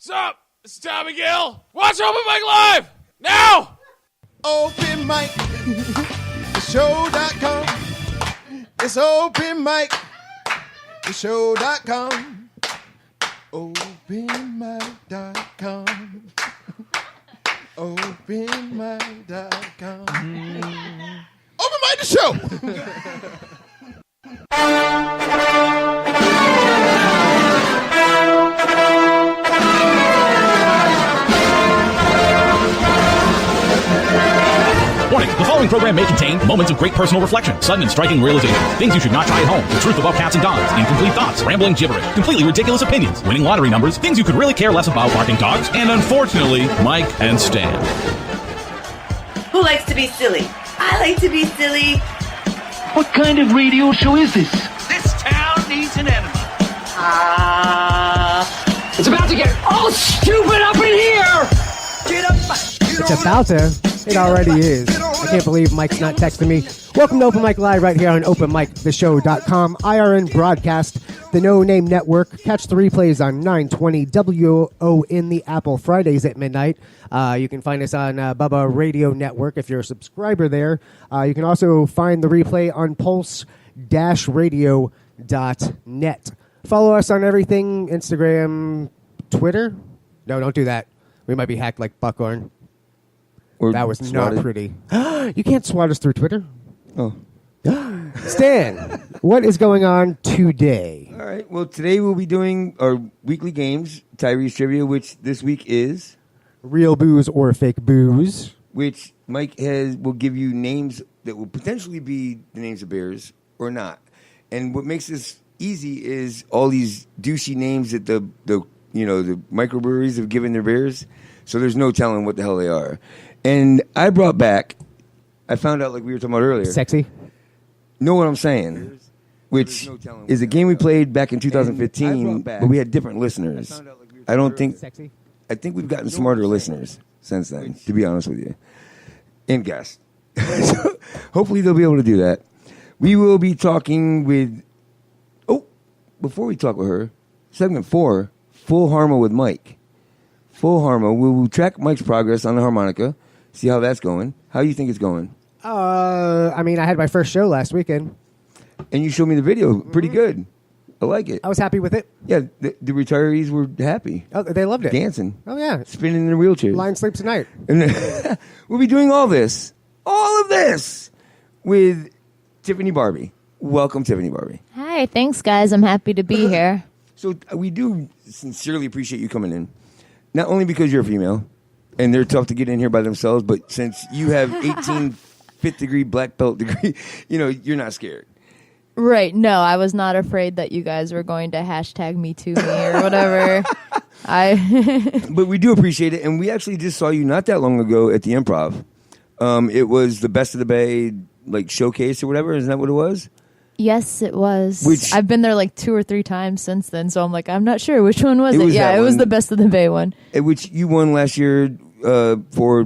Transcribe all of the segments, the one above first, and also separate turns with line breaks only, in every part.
Sup? It's Tommy Gill. Watch Open Mic Live now.
Open Mic, the show.com. It's Open Mic, the show.com. OpenMic.com. OpenMic.com. Open Mic the show.
Warning, the following program may contain moments of great personal reflection, sudden and striking realization, things you should not try at home, the truth about cats and dogs, incomplete thoughts, rambling gibberish, completely ridiculous opinions, winning lottery numbers, things you could really care less about, barking dogs, and unfortunately, Mike and Stan.
Who likes to be silly? I like to be silly.
What kind of radio show is this?
This town needs an enema.
It's about to get all stupid up in here!
Get up.
It's about to. It already is. I can't believe Mike's not texting me. Welcome to Open Mic Live right here on OpenMicTheShow.com, IRN Broadcast, the No Name Network. Catch the replays on 920 WO in the Apple Fridays at midnight. You can find us on Bubba Radio Network if you're a subscriber there. You can also find the replay on pulse-radio.net. Follow us on everything, Instagram, Twitter. No, don't do that. We might be hacked like Buckhorn. That was
swatted.
not pretty. You can't swat us through Twitter.
Oh.
Stan, what is going on today?
All right. Well, today we'll be doing our weekly games, Tyree's Trivia, which this week is...
Real booze or fake booze.
Which Mike will give you names that will potentially be the names of beers or not. And what makes this easy is all these douchey names that the microbreweries have given their beers. So there's no telling what the hell they are. And I brought back, I found out like we were talking about earlier.
Sexy.
Know what I'm saying? Which is a game we played back in 2015, but we had different listeners. I don't think,
Sexy.
I think we've gotten smarter listeners since then, to be honest with you. And guests. So hopefully they'll be able to do that. We will be talking with, before we talk with her, segment 4, Full Harmo with Mike. Full Harmo. We will track Mike's progress on the harmonica, see how that's going. How do you think it's going?
I had my first show last weekend.
And you showed me the video. Pretty good. I like it.
I was happy with it.
Yeah, the retirees were happy.
Oh, they loved it.
Dancing.
Oh, yeah.
Spinning in their wheelchairs.
Lion sleeps tonight.
And we'll be doing all of this, with Tiffany Barbee. Welcome, Tiffany Barbee.
Hi, thanks, guys. I'm happy to be here.
So we do sincerely appreciate you coming in. Not only because you're a female, and they're tough to get in here by themselves, but since you have 18 fifth degree black belt degree, you're not scared.
Right. No, I was not afraid that you guys were going to hashtag me to me or whatever.
But we do appreciate it, and we actually just saw you not that long ago at the Improv. It was the Best of the Bay showcase or whatever. Isn't that what it was?
Yes, it was. I've been there 2 or 3 times since then, so I'm I'm not sure. Which one was it? Yeah, it was the Best of the Bay one.
Which you won last year for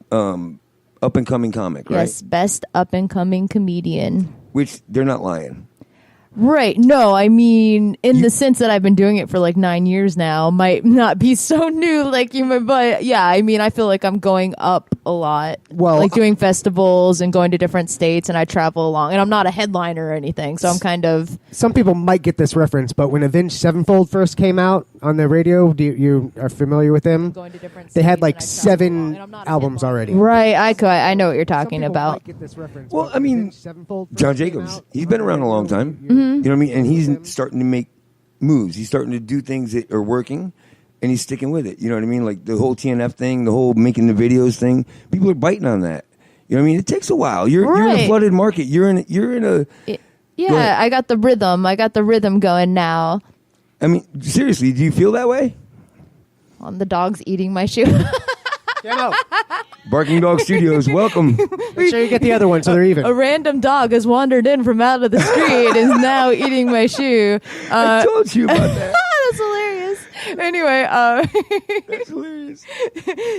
up-and-coming comic, right?
Yes, Best Up-and-Coming Comedian.
Which, they're not lying.
Right. No, I mean, in the sense that I've been doing it for 9 years now, might not be so new but yeah, I feel like I'm going up a lot.
Well,
doing festivals and going to different states, and I travel along, and I'm not a headliner or anything, so I'm kind of...
Some people might get this reference, but when Avenged Sevenfold first came out on the radio, you are familiar with them?
Going to different
they had
states,
7 albums already.
Right, I know what you're talking about.
Might get this reference,
well,
Sevenfold
John Jacobs, he's been around a long time. Mm-hmm. You know what I mean? And he's starting to make moves. He's starting to do things that are working, and he's sticking with it. You know what I mean? Like the whole TNF thing, the whole making the videos thing. People are biting on that. You know what I mean? It takes a while. You're in a flooded market. You're in a.
Yeah, I got the rhythm. I got the rhythm going now.
I mean, seriously, do you feel that way?
The dog's eating my shoe.
Get out.
Barking Dog Studios, welcome.
Make sure you get the other one so they're even.
A random dog has wandered in from out of the street and is now eating my shoe.
I told you about that.
That's hilarious. Anyway,
That's hilarious.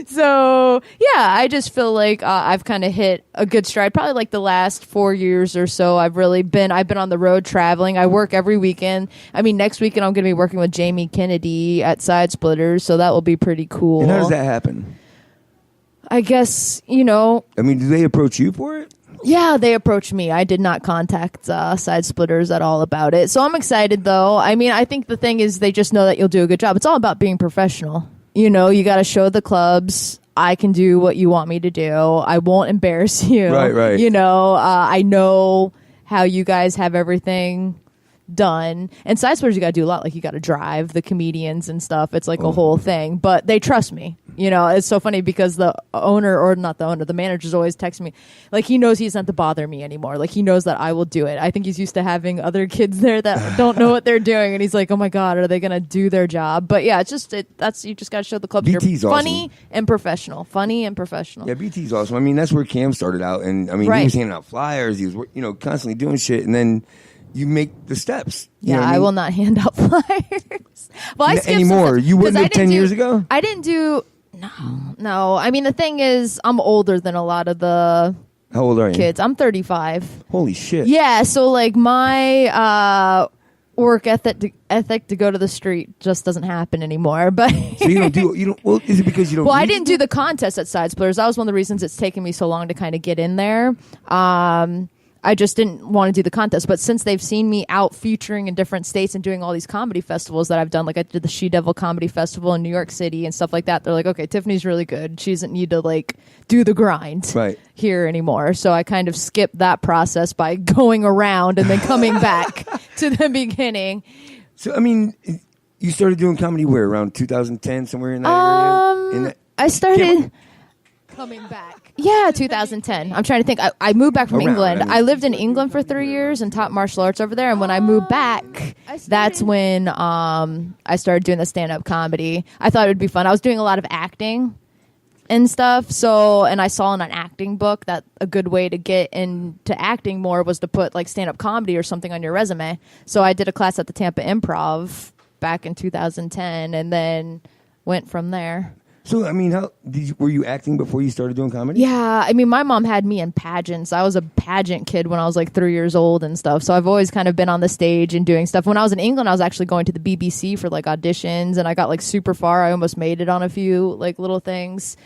so yeah, I just feel like I've kind of hit a good stride. Probably like the last 4 years or so, I've been on the road traveling. I work every weekend. I mean, next weekend I'm going to be working with Jamie Kennedy at Side Splitters, so that will be pretty cool.
And how does that happen?
I guess,
I mean, do they approach you for it?
Yeah, they approached me. I did not contact Side Splitters at all about it. So I'm excited, though. I mean, I think the thing is they just know that you'll do a good job. It's all about being professional. You got to show the clubs, I can do what you want me to do. I won't embarrass you.
Right.
I know how you guys have everything done. And Side Splitters, you got to do a lot. Like, you got to drive the comedians and stuff. It's like a whole thing. But they trust me. It's so funny because the manager's always texting me. Like, he knows he doesn't have to bother me anymore. Like, he knows that I will do it. I think he's used to having other kids there that don't know what they're doing. And he's like, oh my God, are they going to do their job? But yeah, you just got to show the clubs
BT's
you're funny
awesome.
and professional. Funny and professional.
Yeah, BT's awesome. I mean, that's where Cam started out. And I mean,
Right.
he was handing out flyers. He was, constantly doing shit. And then you make the steps.
Yeah, I will not hand out flyers. Well, I skipped
anymore.
some-
You wouldn't
'cause I
have 10
didn't
years ago?
I didn't do... No. I mean, the thing is, I'm older than a lot of the
How old are you?
kids. I'm 35.
Holy shit.
Yeah, so like my work ethic to go to the street just doesn't happen anymore. But
So you don't, well, is it because you don't
well, I
need
didn't
to?
do the contest at Side Splitters. That was one of the reasons it's taken me so long to kind of get in there. I just didn't want to do the contest. But since they've seen me out featuring in different states and doing all these comedy festivals that I've done, like I did the She Devil Comedy Festival in New York City and stuff like that, they're like, okay, Tiffany's really good. She doesn't need to like do the grind
Right.
here anymore. So I kind of skipped that process by going around and then coming back to the beginning.
So, I mean, you started doing comedy where? Around 2010, somewhere in that area?
I started coming back. Yeah, 2010. I'm trying to think. I moved back from England. I lived in England for 3 years and taught martial arts over there. And when I moved back, that's when I started doing the stand-up comedy. I thought it would be fun. I was doing a lot of acting and stuff. And I saw in an acting book that a good way to get into acting more was to put like stand-up comedy or something on your resume. So I did a class at the Tampa Improv back in 2010 and then went from there.
So, I mean, were you acting before you started doing comedy?
Yeah, I mean, my mom had me in pageants. I was a pageant kid when I was like 3 years old and stuff. So I've always kind of been on the stage and doing stuff. When I was in England, I was actually going to the BBC for like auditions, and I got like super far. I almost made it on a few like little things.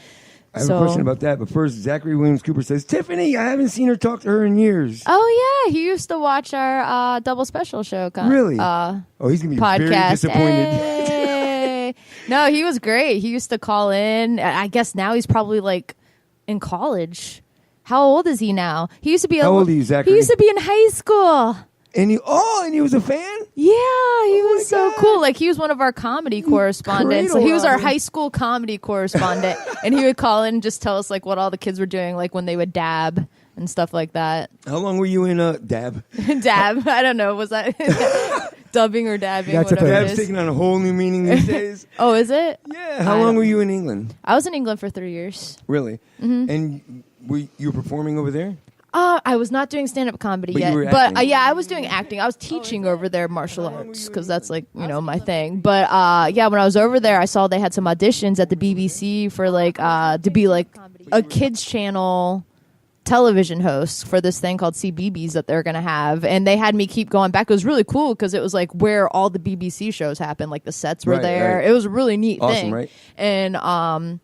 I have a question about that, but first, Zachary Williams Cooper says, Tiffany, I haven't seen her talk to her in years.
Oh yeah, he used to watch our double special show.
Really? He's gonna be
podcast.
very disappointed.
Hey. No, he was great. He used to call in. I guess now he's probably like in college. How old is he now? He used to be.
How old are you, Zachary?
He used to be in high school.
And he was a fan?
Yeah, he was so cool. Like, he was one of our comedy correspondents.
cradle
He was our
robber.
high school comedy correspondent. And he would call in and just tell us, like, what all the kids were doing, like, when they would dab and stuff like that.
How long were you in Dab?
Dab. I don't know. Was that dubbing or dabbing?
That's a
whatever
thing.
it
Dab's
is.
taking on a whole new meaning these days.
Oh, is it?
Yeah. How long were you in England?
I was in England for 3 years.
Really? Mm-hmm. And you were performing over there?
I was not doing stand-up comedy
But you
yet.
were
But
acting.
yeah, I was doing acting. I was teaching over there martial arts because that's like, my thing. But yeah, when I was over there, I saw they had some auditions at the BBC for like to be like a kids channel television host for this thing called CBeebies that they're gonna have, and they had me keep going back. It was really cool because it was like where all the BBC shows happen, like the sets were
Right,
there.
right.
It was a really neat
Awesome,
thing.
right?
And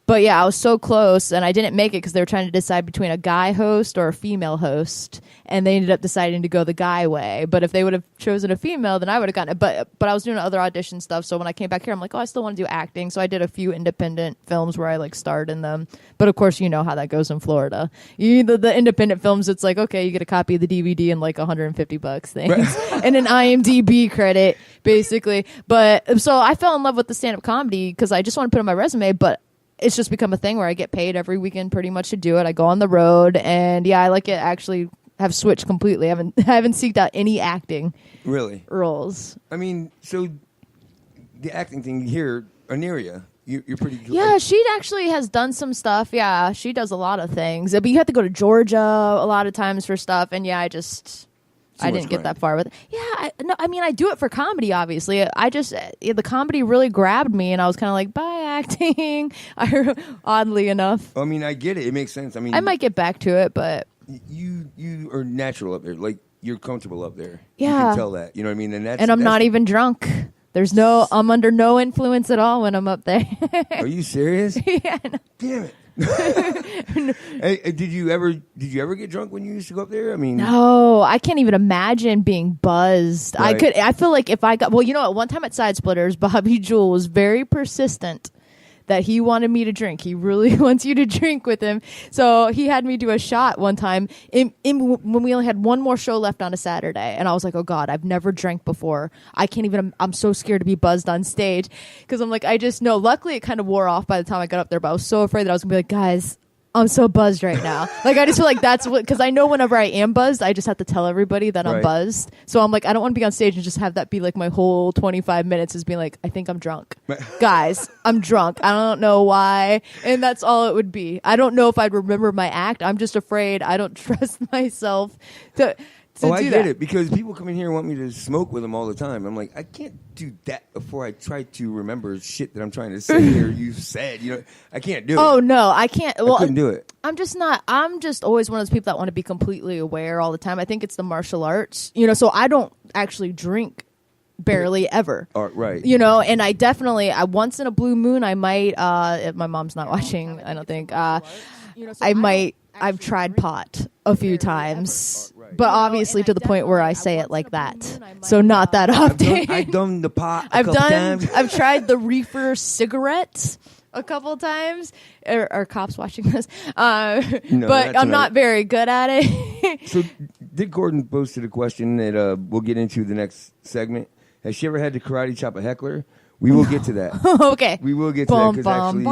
but yeah, I was so close, and I didn't make it because they were trying to decide between a guy host or a female host, and they ended up deciding to go the guy way. But if they would have chosen a female, then I would have gotten it. But I was doing other audition stuff, so when I came back here, I'm like, oh, I still want to do acting. So I did a few independent films where I like starred in them. But of course, you know how that goes in Florida. The independent films, it's like, okay, you get a copy of the DVD and like $150 things and an IMDb credit, basically. But so I fell in love with the stand-up comedy because I just want to put it on my resume, but it's just become a thing where I get paid every weekend pretty much to do it. I go on the road, and yeah, I like it. Actually, have switched completely. I haven't seeked out any acting
Really?
roles.
I mean, so the acting thing here, Aneria, you're pretty good.
Yeah, she actually has done some stuff. Yeah, she does a lot of things. But you have to go to Georgia a lot of times for stuff. And yeah, I didn't get that far with it. Yeah, I do it for comedy, obviously. I just, the comedy really grabbed me, and I was kind of like, bye, acting. Oddly enough.
I mean, I get it. It makes sense. I mean,
I might get back to it, but.
You are natural up there. Like, you're comfortable up there.
Yeah.
You can tell that. You know what I mean?
And I'm not even drunk. I'm under no influence at all when I'm up there.
Are you serious?
Yeah. No.
Damn it. Hey, did you ever get drunk when you used to go up there? I mean,
no, I can't even imagine being buzzed.
Right.
I feel like if I got, well, you know what? One time at Side Splitters, Bobby Jewell was very persistent that he wanted me to drink. He really wants you to drink with him. So he had me do a shot one time when we only had one more show left on a Saturday. And I was like, oh God, I've never drank before. I'm so scared to be buzzed on stage. Cause I'm like, I just know, luckily it kind of wore off by the time I got up there, but I was so afraid that I was gonna be like, guys, I'm so buzzed right now. Like, I just feel like that's what, because I know whenever I am buzzed, I just have to tell everybody that I'm buzzed. So I'm like, I don't want to be on stage and just have that be like my whole 25 minutes is being like, I think I'm drunk. Guys, I'm drunk. I don't know why. And that's all it would be. I don't know if I'd remember my act. I'm just afraid. I don't trust myself to
I
do
get
that.
it, because people come in here and want me to smoke with them all the time. I'm like, I can't do that before I try to remember shit that I'm trying to say or you said. You know, I can't do it.
Oh no, I can't. Well,
I couldn't do it.
I'm just always one of those people that want to be completely aware all the time. I think it's the martial arts, you know, so I don't actually drink barely ever.
Right.
You know, and I once in a blue moon, I might, if my mom's not watching, I don't think, I've tried pot a few times, but obviously to the point where I say it like that. So not that often.
I've done the pot a couple times.
I've tried the reefer cigarette a couple times. Are cops watching this? But I'm not very good at it.
So Dick Gordon posted a question that we'll get into the next segment. Has she ever had to karate chop a heckler? We will get to that.
Okay.
We will get to that, because actually...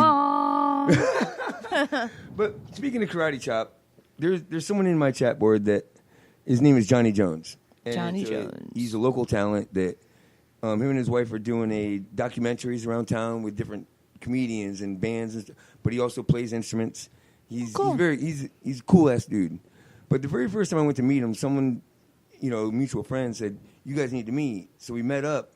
But speaking of karate chop, there's someone in my chat board that his name is Johnny Jones. And
Johnny Jones.
He's a local talent that him and his wife are doing documentaries around town with different comedians and bands and stuff. But he also plays instruments. He's a cool ass dude. But the very first time I went to meet him, someone, a mutual friend said, "You guys need to meet." So we met up.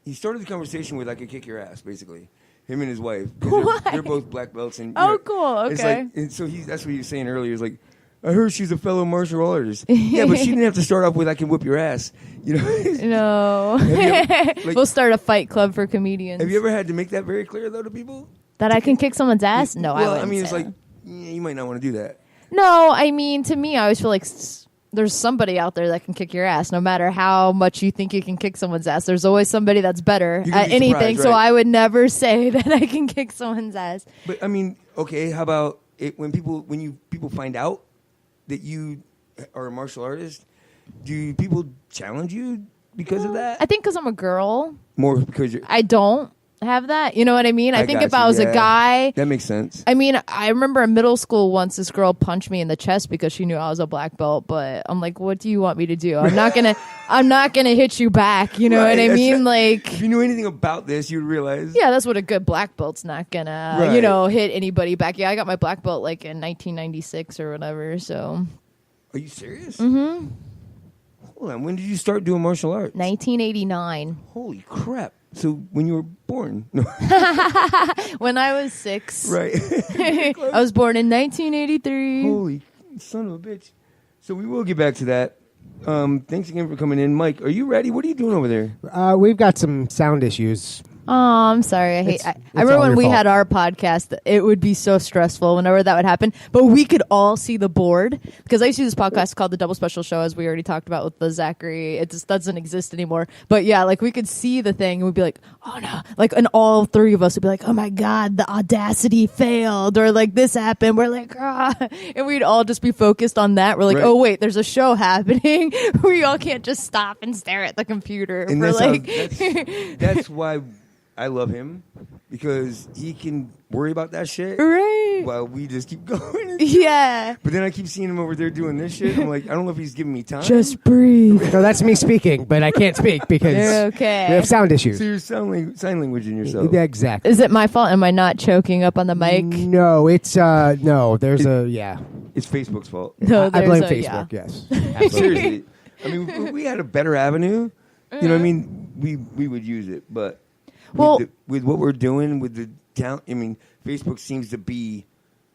He started the conversation with, "I could kick your ass," basically. Him and his wife. They're both black belts. And,
cool. Okay.
It's like, and so that's what he was saying earlier. He's like, I heard she's a fellow martial artist. Yeah, but she didn't have to start off with, "I can whip your ass."
No. We'll start a fight club for comedians.
Have you ever had to make that very clear, though, to people?
That I can kick someone's ass? No,
well,
I wouldn't
it's
say
like,
that.
you might not want to do that.
No, I mean, to me, I always feel like there's somebody out there that can kick your ass. No matter how much you think you can kick someone's ass, there's always somebody that's better at anything. So I would never say that I can kick someone's ass.
But I mean, okay, how about when people find out that you are a martial artist? Do people challenge you because of that?
I think because I'm a girl.
More because
I don't have that. You know what I mean? I think if I was a guy,
that makes sense.
I mean, I remember in middle school once this girl punched me in the chest because she knew I was a black belt. But I'm like, what do you want me to do? I'm not gonna hit you back. You know what I mean? Like,
if you knew anything about this, you'd realize.
Yeah, that's what a good black belt's not gonna, hit anybody back. Yeah, I got my black belt like in 1996 or whatever. So. Are
you serious?
Mm-hmm.
Hold on. When did you start doing martial arts?
1989.
Holy crap. So when you were born? No.
When I was 6.
Right.
I was born in 1983.
Holy son of a bitch. So we will get back to that. Thanks again for coming in. Mike, are you ready? What are you doing over there?
We've got some sound issues.
Oh, I'm sorry. I remember when we had our podcast, it would be so stressful whenever that would happen. But we could all see the board. Because I used to do this podcast called The Double Special Show, as we already talked about with the Zachary. It just doesn't exist anymore. But yeah, like we could see the thing and we'd be like, oh no. Like, and all three of us would be like, oh my God, the Audacity failed. Or like this happened. We're like, ah. And we'd all just be focused on that. We're like, oh wait, there's a show happening. We all can't just stop and stare at the computer.
And that's why I love him, because he can worry about that shit,
right?
While we just keep going.
Yeah.
But then I keep seeing him over there doing this shit. I'm like, I don't know if he's giving me time.
Just breathe.
No, that's me speaking, but I can't speak because we have sound issues.
So you're sign language in yourself.
Yeah, exactly.
Is it my fault? Am I not choking up on the mic?
No, it's no. There's
It's Facebook's fault.
No,
I blame Facebook. Yes.
Seriously. I mean, if we had a better avenue, you know what I mean, we would use it. But
Well-
with what we're doing with the town, I mean, Facebook seems to be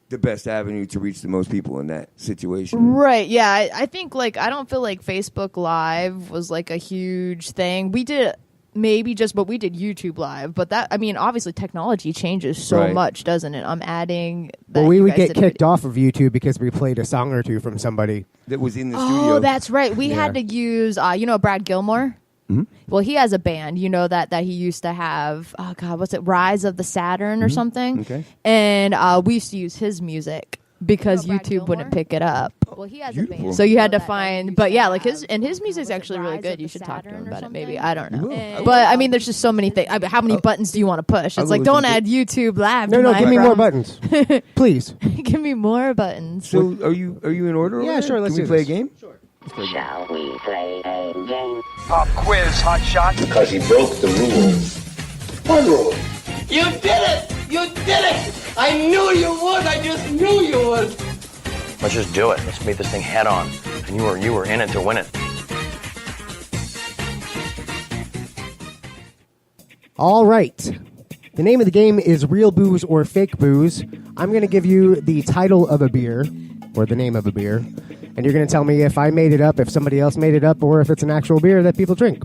the best avenue to reach the most people in that situation.
Right. Yeah. I think like I don't feel like Facebook Live was like a huge thing. We did but we did YouTube Live. But that, I mean, obviously technology changes so
Right.
much, doesn't it? I'm adding. That
Well, we
you
would
guys
get
did a
kicked
video.
off of YouTube because we played a song or two from somebody.
That was in the studio.
Oh, that's right. We had
Yeah.
to use, Brad Gilmore.
Mm-hmm.
Well, he has a band, that he used to have. Oh God, what's it? Rise of the Saturn or something.
Okay.
And we used to use his music because YouTube wouldn't pick it up.
Well, he has
Beautiful.
a band.
So you had to
that
find,
used
but
to
yeah, like
have,
his music's actually really
Rise
good.
of
You
the
should talk to him
Saturn or
about it, maybe.
something?
I don't know.
will.
But I mean, there's just so many things. How many buttons do you want to push?
I'll
It's like,
look
don't
into
add YouTube Live.
No,
to
no,
my
give me more
programs.
buttons. Please.
Give me more buttons.
So are you in order?
Yeah,
over there?
sure, let's
Can we
do
play
this.
a game?
Shall we play a game?
Pop quiz, hot shot.
Because he broke the rules. What rule?
You did it! You did it! I knew you would! I just knew you would!
Let's just do it. Let's meet this thing head on. And you were in it to win it.
All right. The name of the game is Real Booze or Fake Booze. I'm going to give you the title of a beer, or the name of a beer, and you're going to tell me if I made it up, if somebody else made it up, or if it's an actual beer that people drink.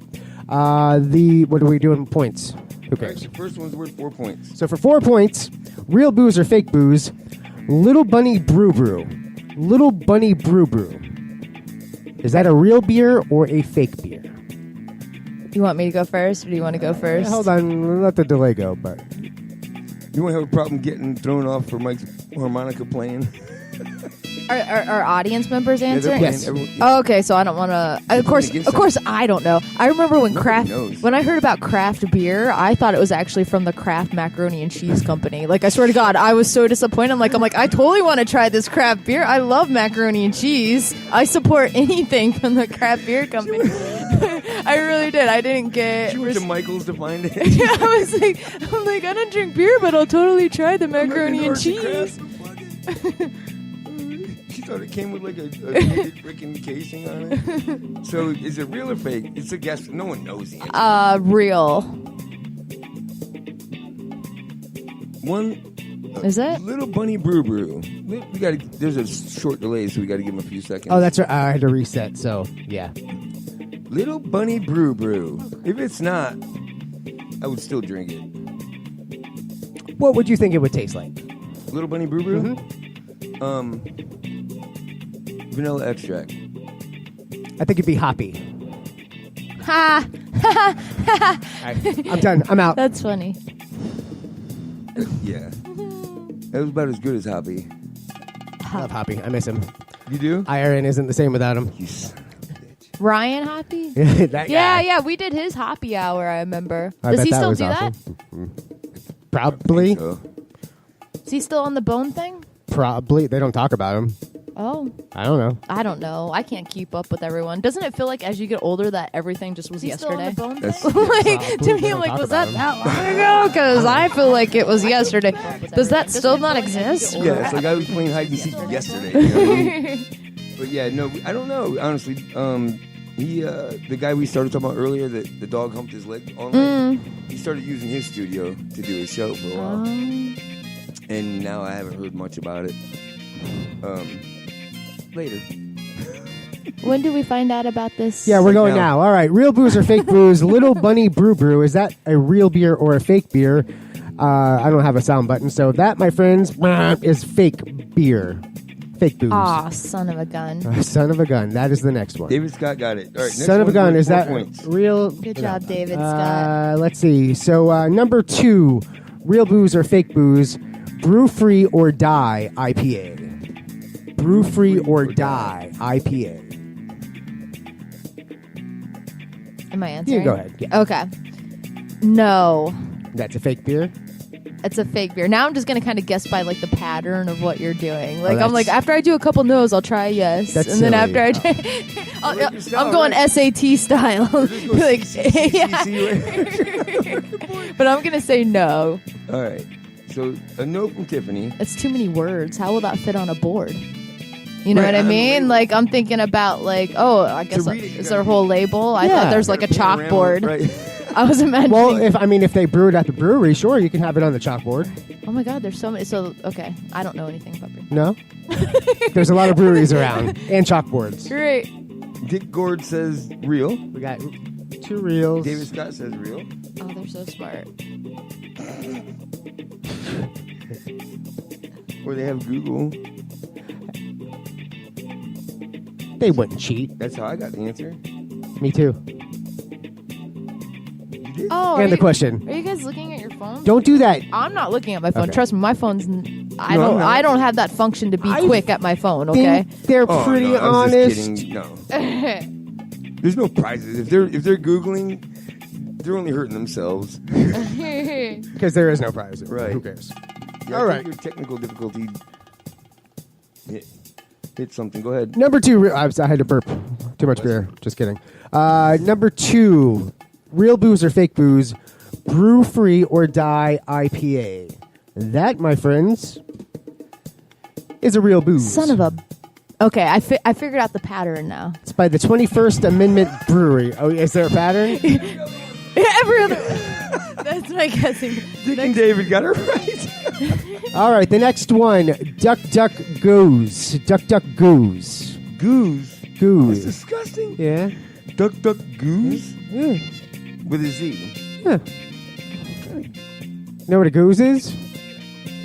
What are we doing points? Who
All right,
cares?
the first one's worth 4 points.
So for 4 points, Real Booze or Fake Booze, Little Bunny Brew Brew. Little Bunny Brew Brew. Is that a real beer or a fake beer?
You want me to go first, or do you want to go first?
Hold on, let the delay go, but...
You won't have a problem getting thrown off for Mike's harmonica playing.
Are audience members
Yeah, they're
answering?
playing
Yes.
everyone-
Oh, okay, so I don't want to. Of course,
against
I don't know. I remember when
Nobody knows.
when I heard about craft beer, I thought it was actually from the Kraft Macaroni and Cheese Company. Like, I swear to God, I was so disappointed. I'm like, I totally want to try this craft beer. I love macaroni and cheese. I support anything from the Kraft Beer Company. I really did. I didn't get.
She went to Michael's to find it.
Yeah, I'm like, I don't drink beer, but I'll totally try the macaroni and cheese.
She thought it came with like a freaking casing on it. So is it real or fake? It's a guess. No one knows the answer.
Real.
One.
Is it?
Little Bunny Brew Brew. We got. There's a short delay, so we got to give him a few seconds.
Oh, that's right. I had to reset, so, yeah.
Little Bunny Brew Brew. If it's not, I would still drink it.
What would you think it would taste like?
Little Bunny Brew Brew.
Mm-hmm.
Vanilla extract.
I think it'd be hoppy.
Ha!
I'm done. I'm out.
That's funny.
Yeah. That was about as good as Hoppy.
I love Hoppy. I miss him.
You do?
IRN isn't the same without him.
You son of a bitch.
Ryan Hoppy?
That guy.
Yeah, we did his Hoppy Hour, I remember.
I
Does
bet
he
that
still
was
do
awesome. Probably.
So,
that? Is he still on the bone thing?
Probably. They don't talk about him.
Oh,
I don't know.
I don't know. I can't keep up with everyone. Doesn't it feel like as you get older that everything just was yesterday?
that's,
Like,
Probably.
to me,
They
I'm
don't
like,
talk
was that
about
that long ago? Because I feel like it was yesterday. Does that still not exist?
yeah, it's like I was playing hide and seek yesterday. You know what I mean? But yeah, no, I don't know. Honestly, he, the guy we started talking about earlier, that the dog humped his leg online. He started using his studio to do his show for a while, and now I haven't heard much about it. Later.
When do we find out about this?
Yeah, we're going
now.
now. All right. Real booze or fake booze? Little Bunny Brew Brew. Is that a real beer or a fake beer? I don't have a sound button. So that, my friends, is fake beer. Fake booze.
Aw, son of a gun.
Son of a gun. That is the next one.
David Scott got it. All right, next
Son of a
one's
gun.
worth
Is
4
that
points.
real?
Good job, David Scott.
Let's see. So number 2, real booze or fake booze? Brew Free or Die IPA. Brew Free or Die IPA.
Am I answering?
You go ahead. Yeah.
Okay. No.
That's a fake beer?
It's a fake beer. Now I'm just going to kind of guess by like the pattern of what you're doing. Like I'm
that's-
like, after I do a couple no's, I'll try yes.
That's
and then
silly.
after I try,
like your style,
I'm going
right?
SAT style.
Just go
Like,
CCCC,
yeah.
right?
But I'm going to say no.
All right. So a note from Tiffany.
It's too many words. How will that fit on a board? You know
Right,
what I
on the
mean?
label.
Like, I'm thinking about, like, oh, I guess
read it, you
is
gotta
there a
read
whole
it.
label? I
Yeah.
thought there's like a chalkboard.
Right.
I was imagining.
Well, if they brew it at the brewery, sure, you can have it on the chalkboard.
Oh my God, there's so many. So, okay, I don't know anything about beer.
No? There's a lot of breweries around and chalkboards.
Great.
Dick Gord says real.
We got 2 reels.
David Scott says real.
Oh, they're so smart.
Or they have Google.
They wouldn't cheat.
That's how I got the answer.
Me too.
Oh,
And the question.
Are you guys looking at your phone?
Don't do that.
I'm not looking at my phone.
Okay.
Trust me, my phone's. I
No,
don't.
I'm not.
I don't have that function to be
I
quick at my phone. Okay.
Think they're
Oh,
pretty
no, I was just
honest.
kidding. No. There's no prizes. If they're Googling, they're only hurting themselves.
Because there is no prize.
Right.
Who cares?
Yeah,
All
I
right.
think your technical difficulty hit something. Go ahead.
Number 2. I had to burp. Too much beer. Just kidding. Number 2. Real booze or fake booze. Brew free or die IPA. That, my friends, is a real booze.
Son of a. Okay, I figured out the pattern now.
It's by the 21st Amendment Brewery. Oh, is there a pattern?
Every other. That's my guessing.
Dick and David got it right.
All right, the next one. Duck, duck, goose. Duck, duck, goose.
Goose. That's
Goose.
disgusting.
Yeah.
Duck, duck, goose
Yeah.
with a Z.
Yeah. You know what a goose is?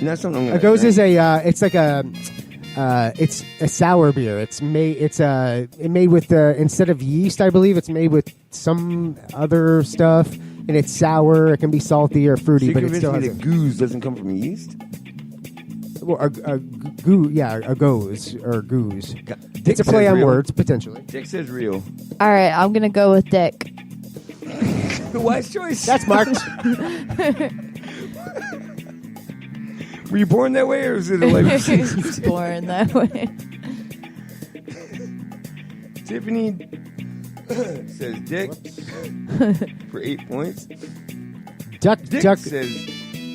That's something I'm gonna
A goose
drink.
is it's like a, it's a sour beer. It's made with instead of yeast, I believe it's made with some other stuff, and it's sour. It can be salty or
So
fruity,
you
but it
convinced
still
me
has
that goose doesn't come from yeast?
a goose or goose.
Dick
It's a play
says
on
real.
words potentially.
Dick says real.
All right, I'm gonna go with Dick.
The wise choice.
That's marked.
Were you born that way, or is it a life?
He's born that way.
Tiffany says Dick for 8 points.
Duck,
Dick
duck,
says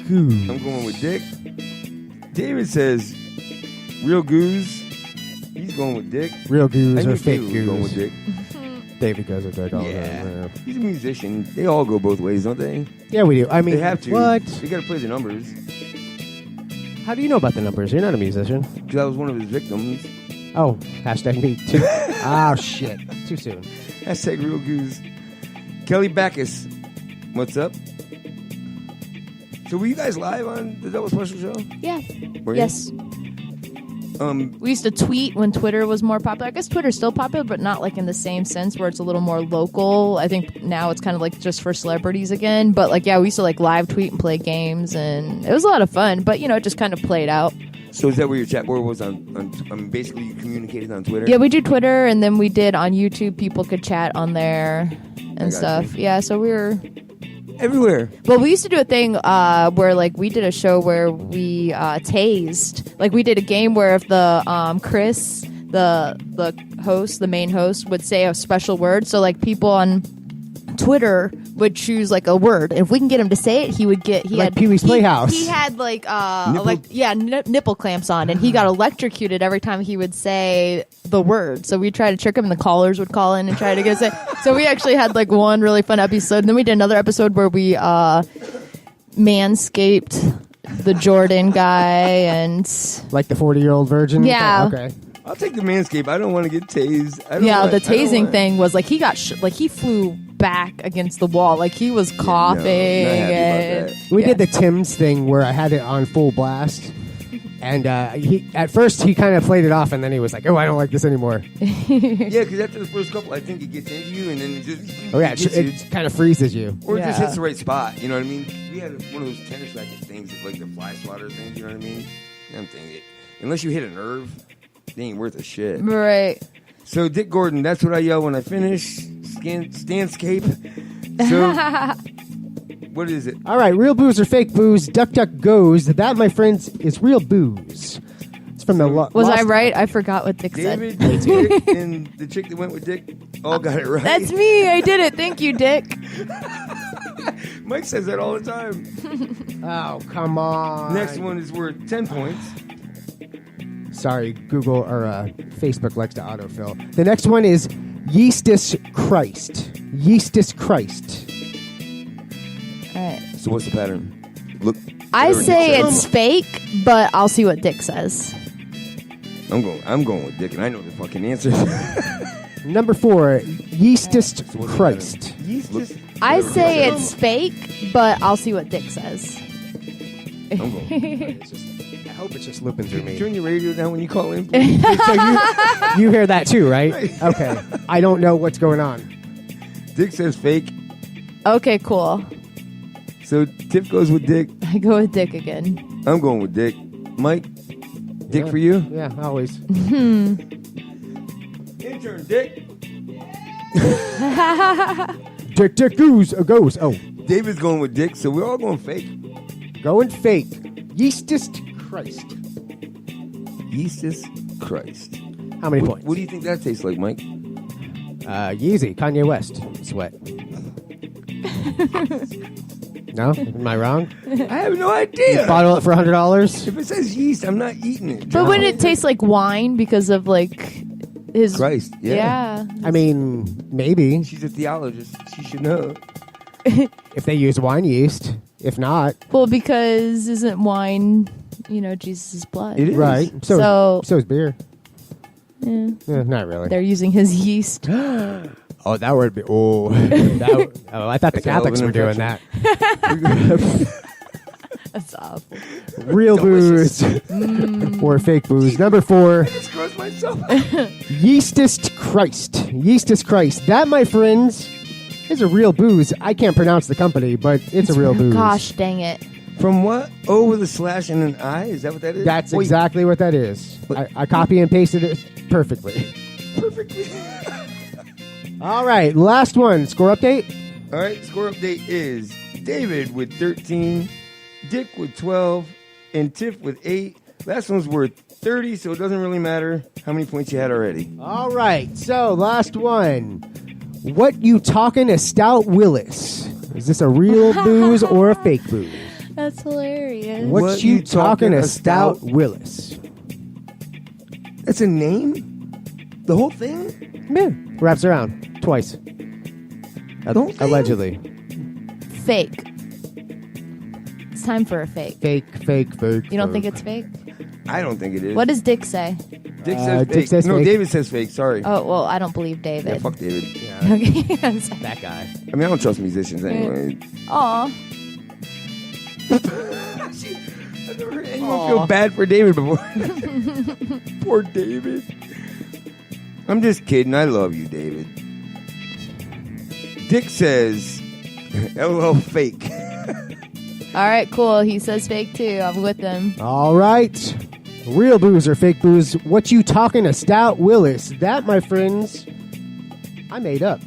goose.
I'm going with Dick. David says real goose. He's going with Dick.
Real
I
goose
knew
or fake
David was going with
goose.
Dick.
David goes with Dick all the
Yeah.
time.
He's a musician. They all go both ways, don't they?
Yeah, we do. I mean,
They have to.
What?
They got to play the numbers.
How do you know about the numbers? You're not a musician.
Because I was one of his victims.
Oh, hashtag me too. Oh, shit. Too soon.
Hashtag real goose. Kelly Backus, what's up? So were you guys live on the Double Special Show?
Yeah.
Were you?
Yes.
We
used to tweet when Twitter was more popular. I guess Twitter's still popular, but not like in the same sense where it's a little more local. I think now it's kind of like just for celebrities again. But like, yeah, we used to like live tweet and play games, and it was a lot of fun. But you know, it just kind of played out.
So is that where your chat board was on basically you communicated on Twitter?
Yeah, we do Twitter, and then we did on YouTube. People could chat on there and
got
stuff.
you.
Yeah, so we were
everywhere.
Well, we used to do a thing where like we did a show where we tased. Like we did a game where if the Chris, the host, the main host, would say a special word. So like people on Twitter would choose like a word. And if we can get him to say it, he would get. He
Like
had
Pee-wee's Playhouse.
He had like nipple clamps on, and he got electrocuted every time he would say the word. So we tried to trick him, and the callers would call in and try to get it. So we actually had like one really fun episode, and then we did another episode where we manscaped the Jordan guy, and
Like the 40-year-old virgin?
Yeah.
Okay.
I'll take the manscape. I don't want to get tased.
the tasing thing was like he got he flew back against the wall, like he was coughing.
We did the Tim's thing where I had it on full blast. And he at first he kind of played it off, and then he was like, "Oh, I don't like this anymore."
Yeah, because after the first couple, I think it gets into you, and then it just
Oh yeah,
gets you.
it kind of freezes you.
Or it just hits the right spot. You know what I mean? We had one of those tennis racket things, like the fly swatter things. You know what I mean? I'm thinking, unless you hit a nerve, they ain't worth a shit.
Right.
So Dick Gordon, that's what I yell when I finish. Standscape. So what is it?
All right, real booze or fake booze? Duck, duck goes. That, my friends, is real booze. It's from the
Was I right? I forgot what Dick
David,
said.
Dick, and the chick that went with Dick all got it right.
That's me. I did it. Thank you, Dick.
Mike says that all the time.
Oh, come on.
Next one is worth 10 points.
Sorry, Google or Facebook likes to autofill. The next one is Yeastus Christ. Yeastus Christ.
All right.
So what's the pattern? Look.
I
whatever
say
Dick
it's
says.
fake, but I'll see what Dick says.
I'm going with Dick, and I know the fucking answer.
Number 4, Yeastus Christ.
I say it's fake, but I'll see what Dick says.
I'm going.
I hope it's just looping through me.
Turn your radio down when you call in.
So you hear that too, right? Okay. I don't know what's going on.
Dick says fake.
Okay, cool.
So Tiff goes with Dick.
I go with Dick again.
I'm going with Dick. Mike, Dick for you?
Yeah, always.
Intern Dick.
Dick goes. Oh,
David's going with Dick, so we're all going fake.
going fake. Yeastus Christ.
Yeastus Christ.
How many points?
What do you think that tastes like, Mike?
Yeezy, Kanye West, sweat. No? Am I wrong?
I have no idea.
Bottle it for $100?
If it says yeast, I'm not eating it.
But wouldn't it taste like wine because of like his
Christ, yeah.
I mean, maybe.
She's a theologist. She should know.
If they use wine yeast. If not.
Well, because isn't wine, Jesus' blood?
It is.
Right. So is beer.
Yeah.
Not really.
They're using his yeast.
Oh, that would be. Oh, I thought the Catholics were doing that.
That's awful.
Real booze or fake booze. Number 4.
I just grossed myself.
Yeastus Christ. Yeastus Christ. That, my friends, is a real booze. I can't pronounce the company, but it's a real booze.
Gosh dang it.
From what? O with a slash and an I? Is that what that is?
That's
Wait.
exactly what that is. I copy and pasted it perfectly.
Perfectly.
All right, last one. Score update?
All right, score update is David with 13, Dick with 12, and Tiff with 8. Last one's worth 30, so it doesn't really matter how many points you had already.
All right, so last one. What you talking to Stout Willis? Is this a real booze or a fake booze?
That's hilarious.
What you talking to Stout Willis?
That's a name? The whole thing?
Yeah, wraps around twice.
The whole thing?
Allegedly.
Fake. It's time for a fake.
Fake.
You don't think it's fake?
I don't think it is.
What does Dick say?
Dick says
Dick
fake.
says
No,
fake.
David says fake. Sorry.
Oh, well, I don't believe David.
Yeah, fuck David.
Okay. I'm sorry.
That guy.
I mean, I don't trust musicians anyway.
Aw.
I've never heard anyone feel bad for David before. Poor David. I'm just kidding. I love you, David. Dick says, LOL fake.
All right, cool. He says fake too. I'm with him.
All right. Real booze or fake booze? What you talking to Stout Willis? That, my friends, I made up.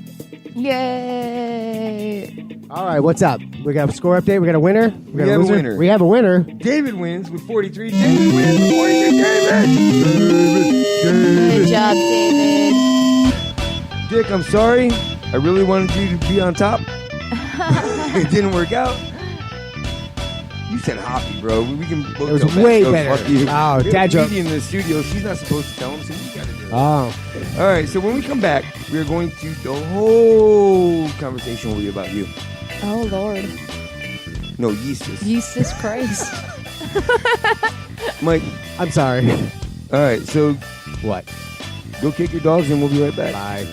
Yay.
All right, what's up? We got a score update. We got a winner.
We have a winner.
We have a winner.
David wins with 43. David wins with 43.
Good job, David.
Dick, I'm sorry. I really wanted you to be on top. It didn't work out. You said hoppy, bro. We can both
It was
tell that
way
joke.
better.
Fuck you.
Oh,
We have
dad
a
joke.
comedian in the studio. She's not supposed to tell him, so you got to do it.
Oh.
All right, so when we come back, we're going to the whole conversation will be about you.
Oh, Lord.
No, yeastus.
Jesus Christ.
Mike.
I'm sorry.
All right, so
What?
go kick your dogs and we'll be right back.
Bye.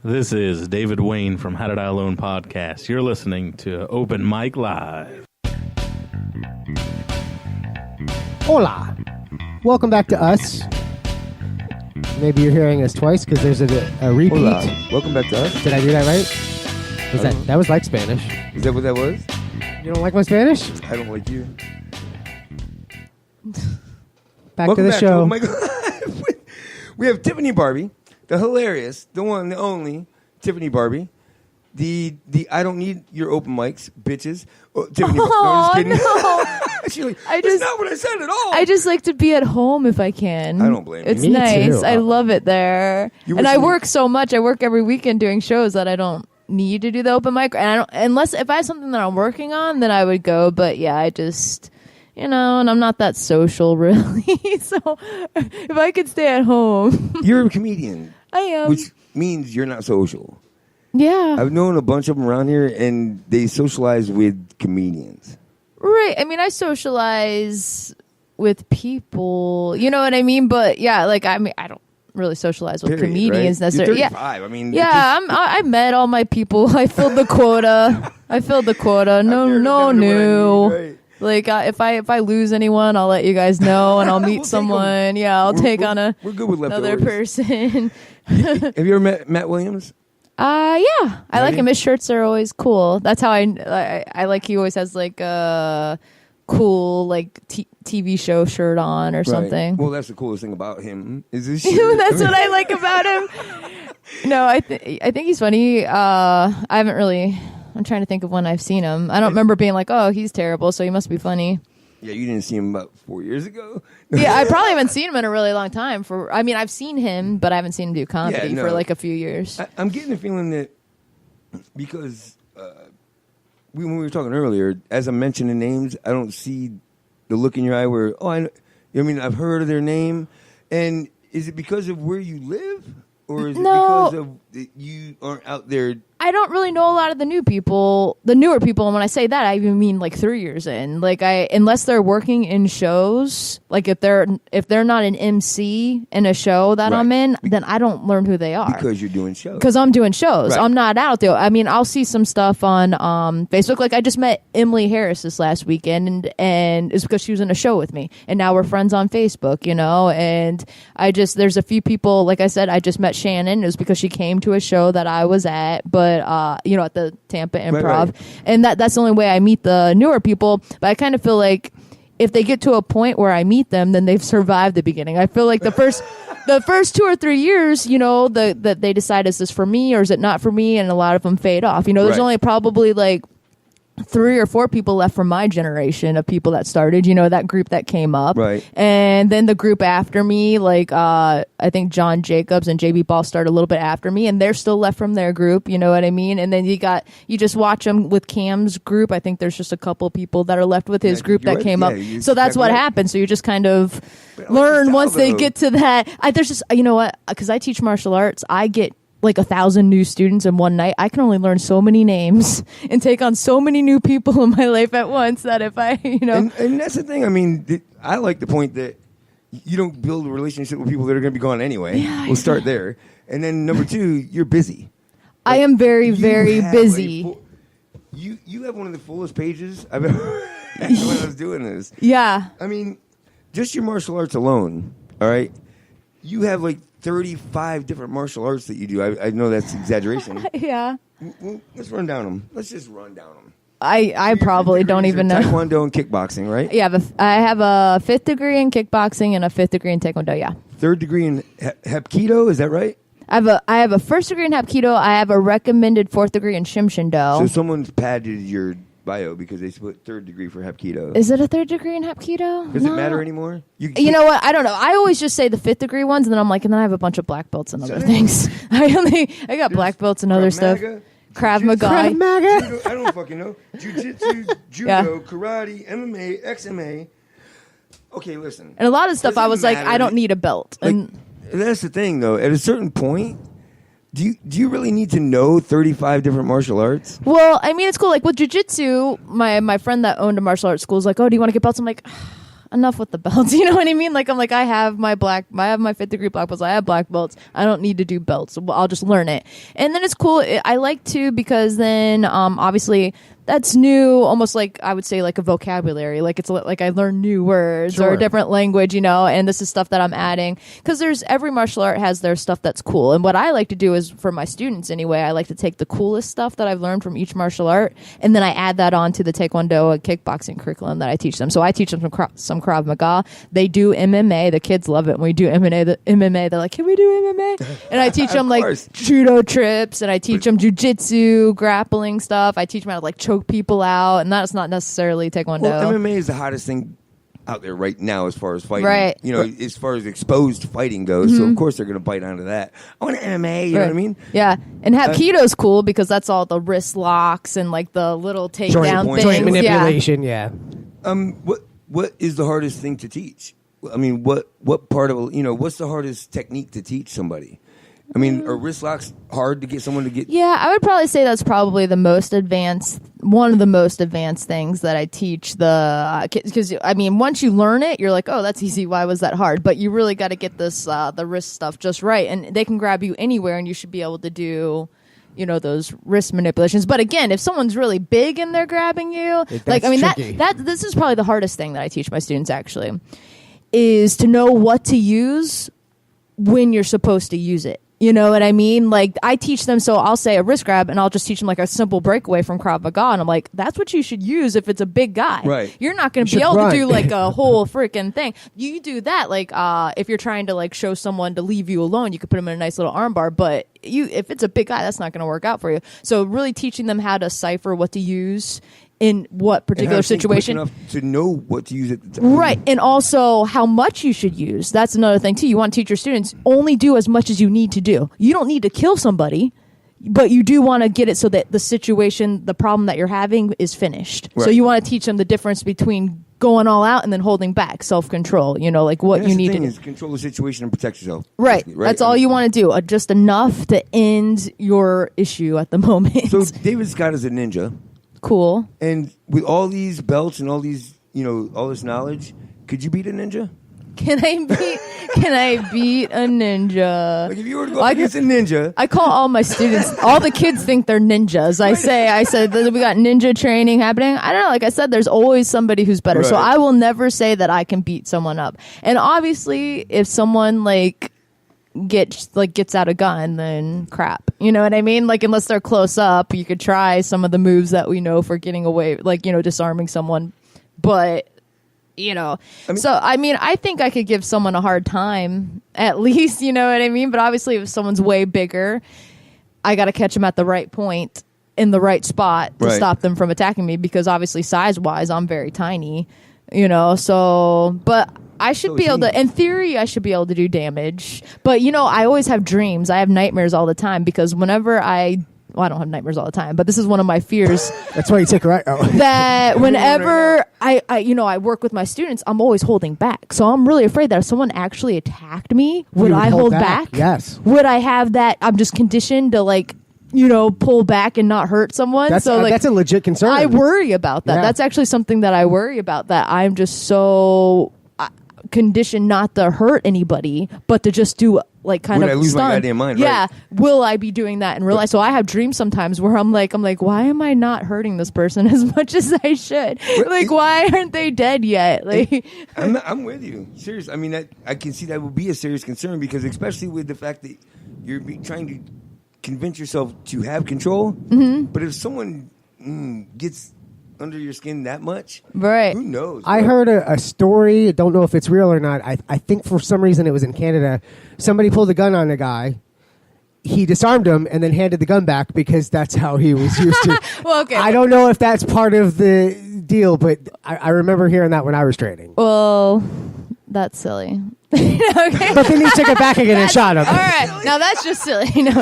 This is David Wayne from How Did I Alone podcast. You're listening to Open Mic Live.
Hola. Welcome back to us. Maybe you're hearing us twice because there's a repeat.
Hola. Welcome back to us.
Did I do that right? That was like Spanish.
Is that what that was?
You don't like my Spanish?
I don't like you.
Back to the show.
Oh my God. We have Tiffany Barbee, the hilarious, the one, the only Tiffany Barbee. The I don't need your open mics, bitches. Oh, Tiffany.
Oh,
no,
no.
She's like, that's not what I said at all.
I just like to be at home if I can.
I don't blame you.
It's
Me
nice.
too.
I love it there. And I work so much. I work every weekend doing shows that I don't need to do the open mic. And I don't, unless if I have something that I'm working on, then I would go. But yeah, I just, and I'm not that social really. So if I could stay at home.
You're a comedian.
I am.
Which means you're not social.
Yeah.
I've known a bunch of them around here, and they socialize with comedians.
Right. I mean, I socialize with people. You know what I mean? But yeah, like I don't really socialize with comedians
right?
necessarily.
You're 35. I mean,
yeah. I met all my people. I filled the quota. No new.
Right.
Like if I lose anyone, I'll let you guys know, and I'll meet
We'll
someone. Yeah, I'll take on
we're good with
another
leftovers.
person.
Have you ever met Matt Williams?
Yeah, I like him. His shirts are always cool. That's how I like. He always has like a cool like TV show shirt on or something.
Well, that's the coolest thing about him is his shirt.
That's what I like about him. No, I think he's funny. I haven't really. I'm trying to think of when I've seen him. I don't remember being like, oh, he's terrible, so he must be funny.
Yeah, you didn't see him about 4 years ago?
Yeah, I probably haven't seen him in a really long time. I've seen him, but I haven't seen him do comedy for like a few years.
I'm getting the feeling that because when we were talking earlier, as I'm mentioning names, I don't see the look in your eye where, I've heard of their name. And is it because of where you live? Or is it because of you aren't out there?
I don't really know a lot of the newer people. And when I say that, I even mean like 3 years in. Like unless they're working in shows, like if they're not an MC in a show that I'm in, then I don't learn who they are.
Because you're doing shows.
Because I'm doing shows.
Right.
I'm not out there. I mean, I'll see some stuff on Facebook. Like I just met Emily Harris this last weekend, and it's because she was in a show with me, and now we're friends on Facebook. And there's a few people. Like I said, I just met Shannon. It was because she came to a show that I was at, but at the Tampa Improv,
right.
And that's the only way I meet the newer people. But I kind of feel like if they get to a point where I meet them, then they've survived the beginning. I feel like the first 2 or 3 years, that they decide, is this for me or is it not for me? And a lot of them fade off. There's only probably like 3 or 4 people left from my generation of people that started, that group that came up.
Right.
And then the group after me, like, I think John Jacobs and JB Ball started a little bit after me, and they're still left from their group, you know what I mean? And then you just watch them with Cam's group. I think there's just a couple people that are left with his group that came up. So that's what happens. So you just kind of learn once they get to that. There's just, you know what? Because I teach martial arts, I get like 1,000 new students in one night. I can only learn so many names and take on so many new people in my life at once that if I,
And that's the thing. I mean, I like the point that you don't build a relationship with people that are going to be gone anyway.
Yeah,
we'll start there. And then number 2, you're busy.
I am very, very busy.
You have one of the fullest pages I've ever had when I was doing this.
Yeah.
I mean, just your martial arts alone, all right? You have like 35 different martial arts that you do. I know that's exaggeration.
Yeah.
Well, let's run down them. Let's just run down them.
I probably don't even know.
Taekwondo and kickboxing, right?
Yeah, I have a 5th degree in kickboxing and a 5th degree in Taekwondo, yeah.
3rd degree in Hapkido, is that right?
I have a 1st degree in Hapkido. I have a recommended 4th degree in Shimshindo.
So someone's padded your bio because they put 3rd degree for Hapkido.
Is it a 3rd degree in Hapkido?
Does it matter anymore?
You know what? I don't know. I always just say the 5th degree ones, and then I'm like, and then I have a bunch of black belts and other things. I got black belts and other stuff. Krav Maga.
I don't fucking know. Jiu-jitsu, judo, karate, MMA, XMA. Okay, listen.
And a lot of stuff I was like, I don't need a belt. And
that's the thing, though. At a certain point, do you really need to know 35 different martial arts?
Well, I mean, it's cool. Like with jiu-jitsu, my friend that owned a martial arts school is like, oh, do you want to get belts? I'm like, enough with the belts. You know what I mean? Like, I'm like, I have my 5th degree black belts. I have black belts. I don't need to do belts. I'll just learn it. And then it's cool. I like to, because then, obviously, that's new, almost like I would say like a vocabulary. Like it's like I learn new words or a different language, you know, and this is stuff that I'm adding. Because every martial art has their stuff that's cool. And what I like to do is, for my students anyway, I like to take the coolest stuff that I've learned from each martial art, and then I add that on to the Taekwondo and kickboxing curriculum that I teach them. So I teach them some Krav Maga. They do MMA. The kids love it when we do MMA. They're like, can we do MMA? And I teach them like judo trips, and I teach them jujitsu, grappling stuff. I teach them how to like choke people out, and that's not necessarily Taekwondo.
Well, MMA is the hottest thing out there right now as far as fighting.
Right.
You know, as far as exposed fighting goes. So, of course, they're going to bite onto that. I want MMA, you know what I mean?
Yeah. And Hapkido's cool because that's all the wrist locks and like the little takedown things.
Joint manipulation, yeah.
What is the hardest thing to teach? I mean, what part of, you know, what's the hardest technique to teach somebody? I mean, are wrist locks hard to get someone to get?
Yeah, I would probably say that's probably one of the most advanced things that I teach because I mean, once you learn it, you're like, oh, that's easy. Why was that hard? But you really got to get this, the wrist stuff just right. And they can grab you anywhere, and you should be able to do, you know, those wrist manipulations. But again, if someone's really big and they're grabbing you, like, I mean, this is probably the hardest thing that I teach my students actually, is to know what to use when you're supposed to use it. You know what I mean? Like, I teach them, so I'll say a wrist grab, and I'll just teach them like a simple breakaway from Krav Maga, and I'm like, that's what you should use if it's a big guy.
Right.
You're not going to be able to do like a whole freaking thing. You do that, like, if you're trying to like show someone to leave you alone, you could put them in a nice little armbar, but if it's a big guy, that's not going to work out for you. So really teaching them how to cipher what to use in what particular situation.
Enough to know what to use at the time.
Right. And also how much you should use. That's another thing too. You want to teach your students, only do as much as you need to do. You don't need to kill somebody, but you do want to get it so that the situation, the problem that you're having is finished. Right. So you want to teach them the difference between going all out and then holding back, self-control, you know, like what you need to do.
Is control the situation and protect yourself.
Right. That's all you want to do. Just enough to end your issue at the moment.
So David Scott is a ninja.
Cool.
And with all these belts and all these, you know, all this knowledge, could you beat a ninja?
Can I beat a ninja?
Like if you were to go against a ninja.
I call all my students, all the kids think they're ninjas. I said that we got ninja training happening. I don't know. Like I said, there's always somebody who's better. Right. So I will never say that I can beat someone up. And obviously, if someone gets out a gun, then crap. You know what I mean? Like, unless they're close up, you could try some of the moves that we know for getting away, like, you know, disarming someone. But, you know, I think I could give someone a hard time, at least, you know what I mean? But obviously, if someone's way bigger, I got to catch them at the right point in the right spot to stop them from attacking me, because obviously, size-wise, I'm very tiny, you know, so, but I should be able to, in theory, I should be able to do damage. But, you know, I always have dreams. I have nightmares all the time, because whenever I don't have nightmares all the time, but this is one of my fears.
That's why you take a right. Oh.
That whenever I work with my students, I'm always holding back. So I'm really afraid that if someone actually attacked me, would I hold back?
Yes.
Would I have that? I'm just conditioned to, like, you know, pull back and not hurt someone.
That's a legit concern.
I worry about that. Yeah. That's actually something that I worry about, that I'm just so conditioned not to hurt anybody, but to just do like kind of
I lose
stun.
My goddamn mind?
Yeah,
right.
Will I be doing that in real life? So I have dreams sometimes where I'm like, why am I not hurting this person as much as I should? Like, why aren't they dead yet? Like,
I'm with you. Serious. I mean, I can see that would be a serious concern, because especially with the fact that you're trying to convince yourself to have control, but if someone gets under your skin that much,
right?
Who knows?
I heard a story. Don't know if it's real or not. I think for some reason it was in Canada. Somebody pulled a gun on a guy. He disarmed him and then handed the gun back, because that's how he was used to.
Well, okay.
I don't know if that's part of the deal, but I remember hearing that when I was training.
Well, that's silly.
Okay. But then he took it back again and shot him.
All right, now that's just silly. No.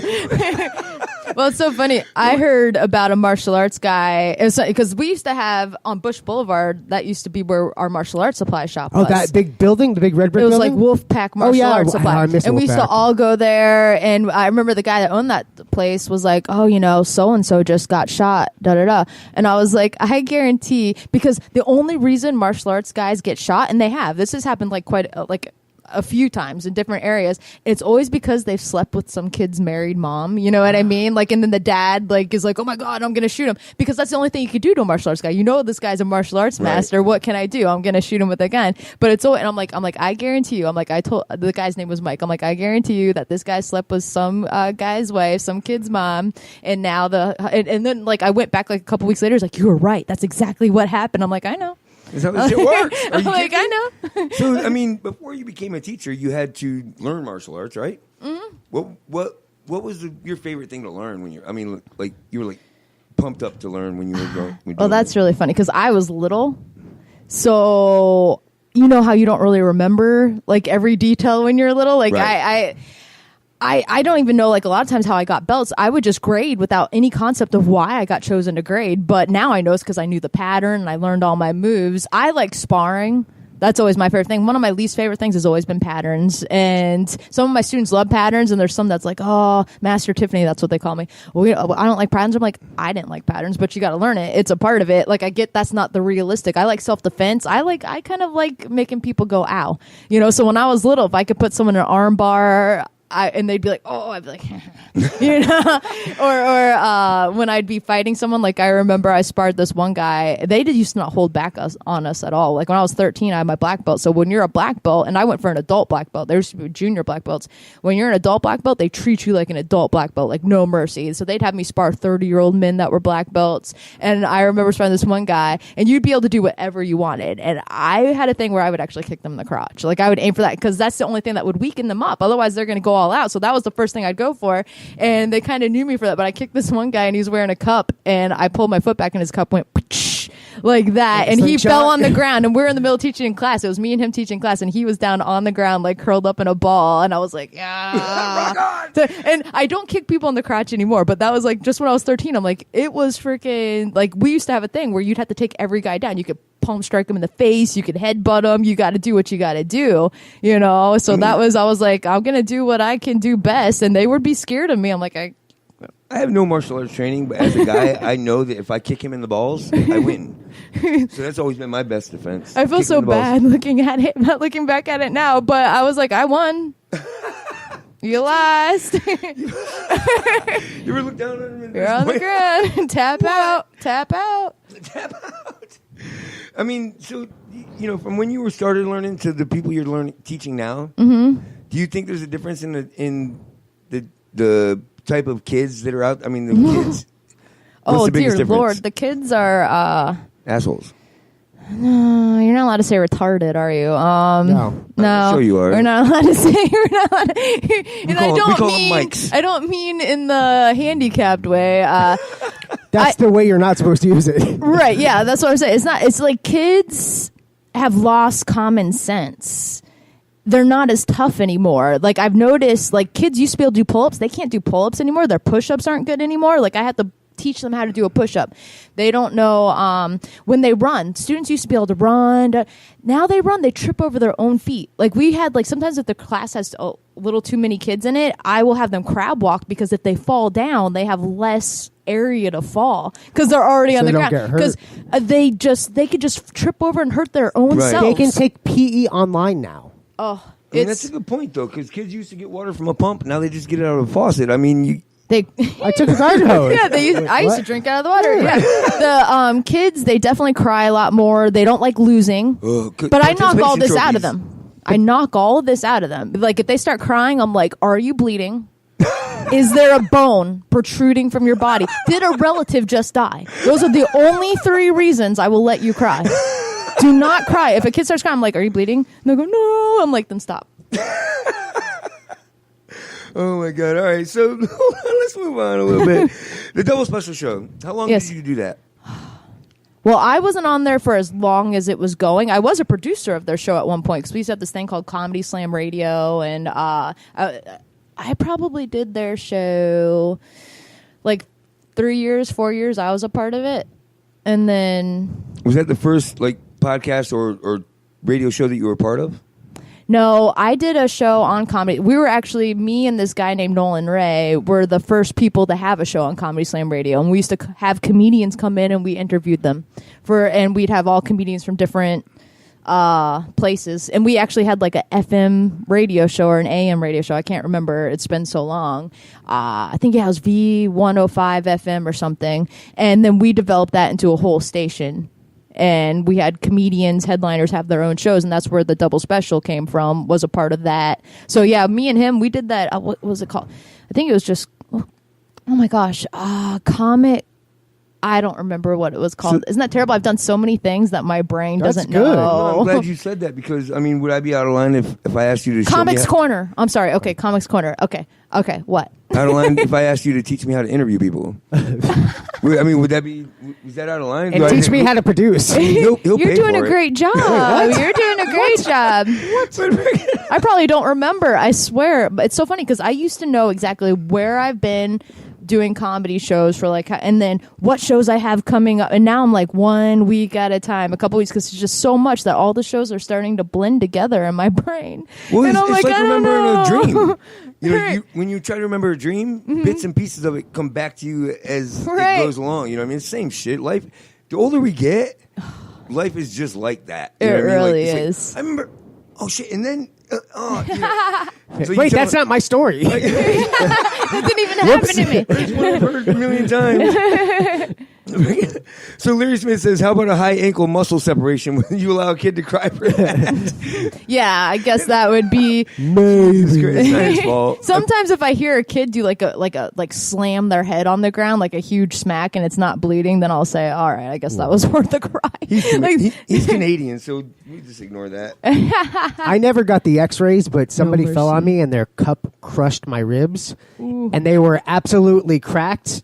Well, it's so funny. I heard about a martial arts guy because we used to have on Bush Boulevard. That used to be where our martial arts supply shop was.
Oh, that big building, the big red brick
It was
building?
like Wolfpack Martial Arts Supply.
I miss
and we used to
Wolfpack.
all go there. And I remember the guy that owned that place was like, oh, you know, so-and-so just got shot, da-da-da. And I was like, I guarantee, because the only reason martial arts guys get shot, and they have, this has happened like quite a few times in different areas, it's always because they've slept with some kid's married mom, you know what I mean? Like, and then the dad like is like, oh my god, I'm gonna shoot him, because that's the only thing you could do to a martial arts guy. You know, this guy's a martial arts master. What can I do? I'm gonna shoot him with a gun. But it's so, and I'm like, I guarantee you, I'm like, I told, the guy's name was Mike, I'm like, I guarantee you that this guy slept with some guy's wife, some kid's mom, and now and then like I went back like a couple weeks later, it's like, you were right, that's exactly what happened. I'm like, I know.
Is that how this shit works?
I'm like, I know.
So, I mean, before you became a teacher, you had to learn martial arts, right?
Mm-hmm.
What was your favorite thing to learn when you're? I mean, like you were like pumped up to learn when you were going.
Oh, that's really funny because I was little, so you know how you don't really remember like every detail when you're little. Like
right.
I don't even know, like, a lot of times how I got belts. I would just grade without any concept of why I got chosen to grade. But now I know it's because I knew the pattern and I learned all my moves. I like sparring. That's always my favorite thing. One of my least favorite things has always been patterns. And some of my students love patterns, and there's some that's like, oh, Master Tiffany, that's what they call me. Well, I don't like patterns. I'm like, I didn't like patterns, but you got to learn it. It's a part of it. Like, I get that's not the realistic. I like self-defense. I kind of like making people go, ow. You know, so when I was little, if I could put someone in an arm bar, and they'd be like, oh, I'd be like, you know, or when I'd be fighting someone, like I remember I sparred this one guy. They used to not hold back on us at all. Like when I was 13, I had my black belt. So when you're a black belt, and I went for an adult black belt, there's junior black belts. When you're an adult black belt, they treat you like an adult black belt, like no mercy. So they'd have me spar 30-year-old men that were black belts. And I remember sparring this one guy, and you'd be able to do whatever you wanted. And I had a thing where I would actually kick them in the crotch. Like I would aim for that because that's the only thing that would weaken them up. Otherwise, they're going to go all out. So that was the first thing I'd go for, and they kind of knew me for that. But I kicked this one guy, and he was wearing a cup, and I pulled my foot back, and his cup went like that, and he fell on the ground. And we're in the middle teaching in class. It was me and him teaching class, and he was down on the ground, like curled up in a ball. And I was like, yeah. And I don't kick people in the crotch anymore, but that was like just when I was 13. I'm like, it was freaking like we used to have a thing where you'd have to take every guy down. You could palm strike him in the face, you could headbutt him, you got to do what you got to do, you know. So I was like, I'm gonna do what I can do best, and they would be scared of me. I'm like, I
have no martial arts training, but as a guy, I know that if I kick him in the balls, I win. So that's always been my best defense.
I feel so bad looking at it, not looking back at it now, but I was like, I won. You lost.
You ever look down at him?
You're on the ground. Tap out. Tap out.
Tap out. I mean, so, you know, from when you were started learning to the people you're teaching now, do you think there's a difference in the type of kids that are out? I mean, the kids.
Oh,
the
dear
difference?
Lord. The kids are...
assholes.
No, you're not allowed to say retarded, are you? No.
Sure you are.
We're not allowed to say. We're not allowed to, and
we call them mics.
I don't mean in the handicapped way.
That's the way you're not supposed to use it.
Right, yeah, that's what I'm saying. It's like kids have lost common sense. They're not as tough anymore. Like I've noticed, like kids used to be able to do pull-ups. They can't do pull-ups anymore. Their push-ups aren't good anymore. Like I had to teach them how to do a push-up. They don't know when they run. Students used to be able to run. Now they run, they trip over their own feet. Like we had, like sometimes if the class has a little too many kids in it, I will have them crab walk because if they fall down, they have less area to fall because they're already on the ground. Because they could just trip over and hurt their own selves.
They can take PE online now.
Oh,
I mean, that's a good point though, because kids used to get water from a pump. Now they just get it out of a faucet. I mean,
I took a garden hose.
Yeah, I used to drink out of the water. Yeah, the kids, they definitely cry a lot more. They don't like losing. But I knock all this out of them. I knock all of this out of them. Like if they start crying, I'm like, "Are you bleeding? Is there a bone protruding from your body? Did a relative just die?" Those are the only 3 reasons I will let you cry. Do not cry. If a kid starts crying, I'm like, "Are you bleeding?" And they'll go, "No." I'm like, "Then stop."
Oh my God! All right, so let's move on a little bit. The Double Special Show. How long did you do that?
Well, I wasn't on there for as long as it was going. I was a producer of their show at one point because we used to have this thing called Comedy Slam Radio, and I probably did their show like 3 years, 4 years, I was a part of it. And then...
Was that the first like podcast or radio show that you were a part of?
No, I did a show on comedy. We were actually, me and this guy named Nolan Ray were the first people to have a show on Comedy Slam Radio. And we used to have comedians come in and we interviewed them. And we'd have all comedians from different places. And we actually had like a FM radio show or an AM radio show. I can't remember. It's been so long. I think it was V105 FM or something. And then we developed that into a whole station. And we had comedians, headliners have their own shows, and that's where the double special came from, was a part of that. So, yeah, me and him, we did that. What was it called? I think it was just, oh my gosh, Comic. I don't remember what it was called. Isn't that terrible? I've done so many things that my brain doesn't know.
No, I'm glad you said that because, I mean, would I be out of line if I asked you to
Comics Corner. I'm sorry. Okay, Comics Corner. Okay, what?
Out of line if I asked you to teach me how to interview people. I mean, was that out of line?
And teach me how to produce.
He'll
You're
pay
doing
for
a great job. You're doing a great job. I probably don't remember. I swear. But it's so funny because I used to know exactly where I've been doing comedy shows for like, and then what shows I have coming up. And now I'm like 1 week at a time, a couple weeks, because it's just so much that all the shows are starting to blend together in my brain.
Well,
and
it's like remembering a dream. You know,
Right.
when you try to remember a dream, bits and pieces of it come back to you as
Right.
it goes along. You know what I mean? It's the same shit. Life, the older we get, life is just like that. You
It
know what I mean?
really
It's
is.
I remember, oh shit, and then, you know. So you
Wait,
tell-
that's not my story.
That didn't even happen to me.
I've heard a million times. So Larry Smith says, how about a high ankle muscle separation when you allow a kid to cry for that?
Yeah, I guess that would be.
It's not his fault.
Sometimes if I hear a kid do like slam their head on the ground, like a huge smack, and it's not bleeding, then I'll say, all right, I guess that was worth the cry.
He's Canadian, so we just ignore that.
I never got the x-rays, but somebody fell on me and their cup crushed my ribs.
Ooh.
And they were absolutely cracked,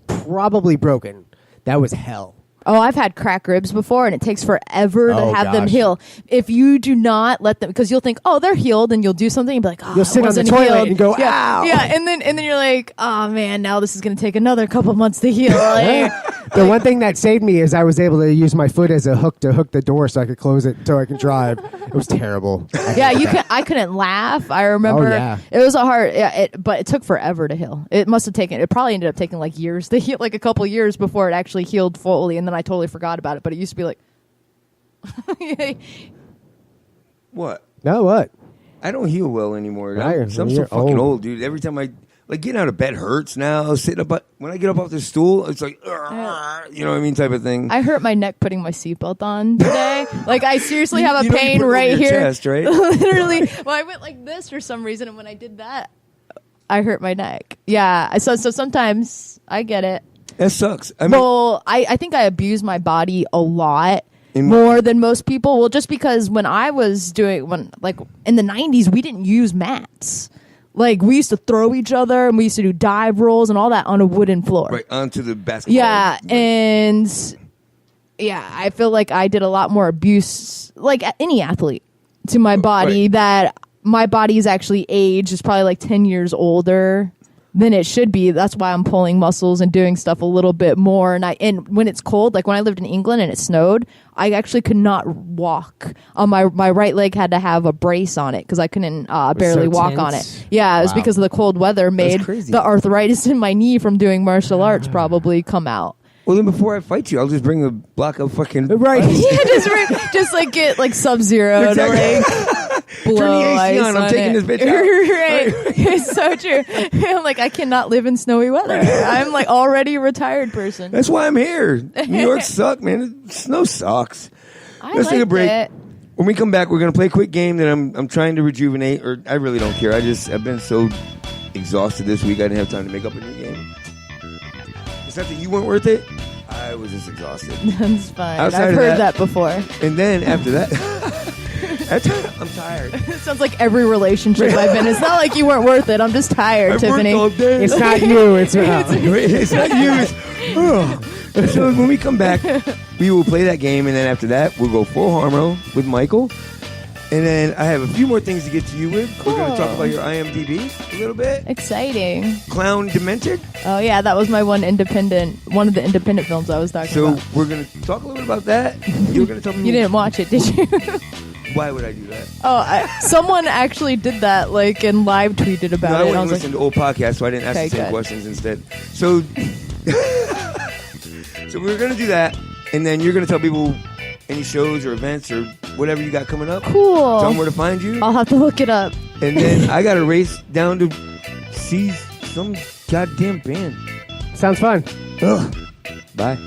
probably broken. That was hell.
Oh, I've had crack ribs before, and it takes forever to
Oh,
have them
gosh.
heal. If you do not let them, because you'll think, oh, they're healed, and you'll do something, and be like, oh,
You'll sit on the
wasn't
toilet
healed.
and go,
yeah,
ow.
Yeah, and then you're like, oh man, now this is going to take another couple months to heal. Like,
The one thing that saved me is I was able to use my foot as a hook to hook the door so I could close it so I could drive. It was terrible.
yeah, I couldn't laugh. I remember
Oh, yeah.
it was a hard, but it took forever to heal. It probably ended up taking like years to heal, like a couple years before it actually healed fully, and then I totally forgot about it. But it used to be like,
What?
No, what?
I don't heal well anymore.
Right,
I'm so
you're
fucking
old.
old, dude. Every time getting out of bed hurts now. Sitting up, when I get up off the stool, it's like, you know what I mean, type of thing.
I hurt my neck putting my seatbelt on today. Like I seriously have a
You know you
pain
put it over
right
your
here.
chest, right?
Literally. Well, I went like this for some reason, and when I did that, I hurt my neck. Yeah. So sometimes I get it.
That sucks. I mean,
Well, I think I abuse my body a lot. More than most people. Well, just because when I was in the 90s, we didn't use mats. Like, we used to throw each other, and we used to do dive rolls and all that on a wooden floor.
right onto the basketball.
Yeah, and I feel like I did a lot more abuse, like any athlete, to my body.
Right.
That my body is actually aged. It's probably like 10 years older than it should be. That's why I'm pulling muscles and doing stuff a little bit more. And when it's cold, like when I lived in England and it snowed, I actually could not walk. My right leg had to have a brace on it because I couldn't barely walk on it. Yeah, it was because of the cold weather made the arthritis in my knee from doing martial arts probably come out.
Well, then before I fight you, I'll just bring a block of fucking
right.
Yeah, just like get like Sub-Zero to like blow
Turn the AC
ice
on. I'm taking
it.
this bitch out.
Right. It's so true. I'm like, I cannot live in snowy weather. I'm like already a retired person.
That's why I'm here. New York sucks, man. Snow sucks. Let's take a break.
It.
When we come back, we're gonna play a quick game that I'm trying to rejuvenate. Or I really don't care. I've been so exhausted this week. I didn't have time to make up a new game. It's not that you weren't worth it. I was just exhausted.
That's fine.
Outside
I've
of
heard that before.
And then after that, I'm tired.
It sounds like every relationship I've been. It's not like you weren't worth it. I'm just tired,
I've
Tiffany.
worked all day.
It's not you. It's
It's not you. So when we come back, we will play that game, and then after that, we'll go full Harmo with Michael. And then I have a few more things to get to you with.
Cool.
We're going to talk about your IMDb a little bit.
Exciting.
Clown Demented.
Oh yeah, that was my one of the independent films I was talking about.
So we're going to talk a little bit about that. You're going to tell me.
You didn't watch it, did you?
Why would I do that?
Someone actually did that, like, and live tweeted about
I
it.
wouldn't listen to old podcasts, so I didn't ask
Okay,
the same
good.
questions instead. So, so we're going to do that, and then you're going to tell people any shows or events or whatever you got coming up.
Cool.
Tell them where to find you.
I'll have to look it up.
And then I got to race down to see some goddamn band.
Sounds fun.
Ugh. Bye.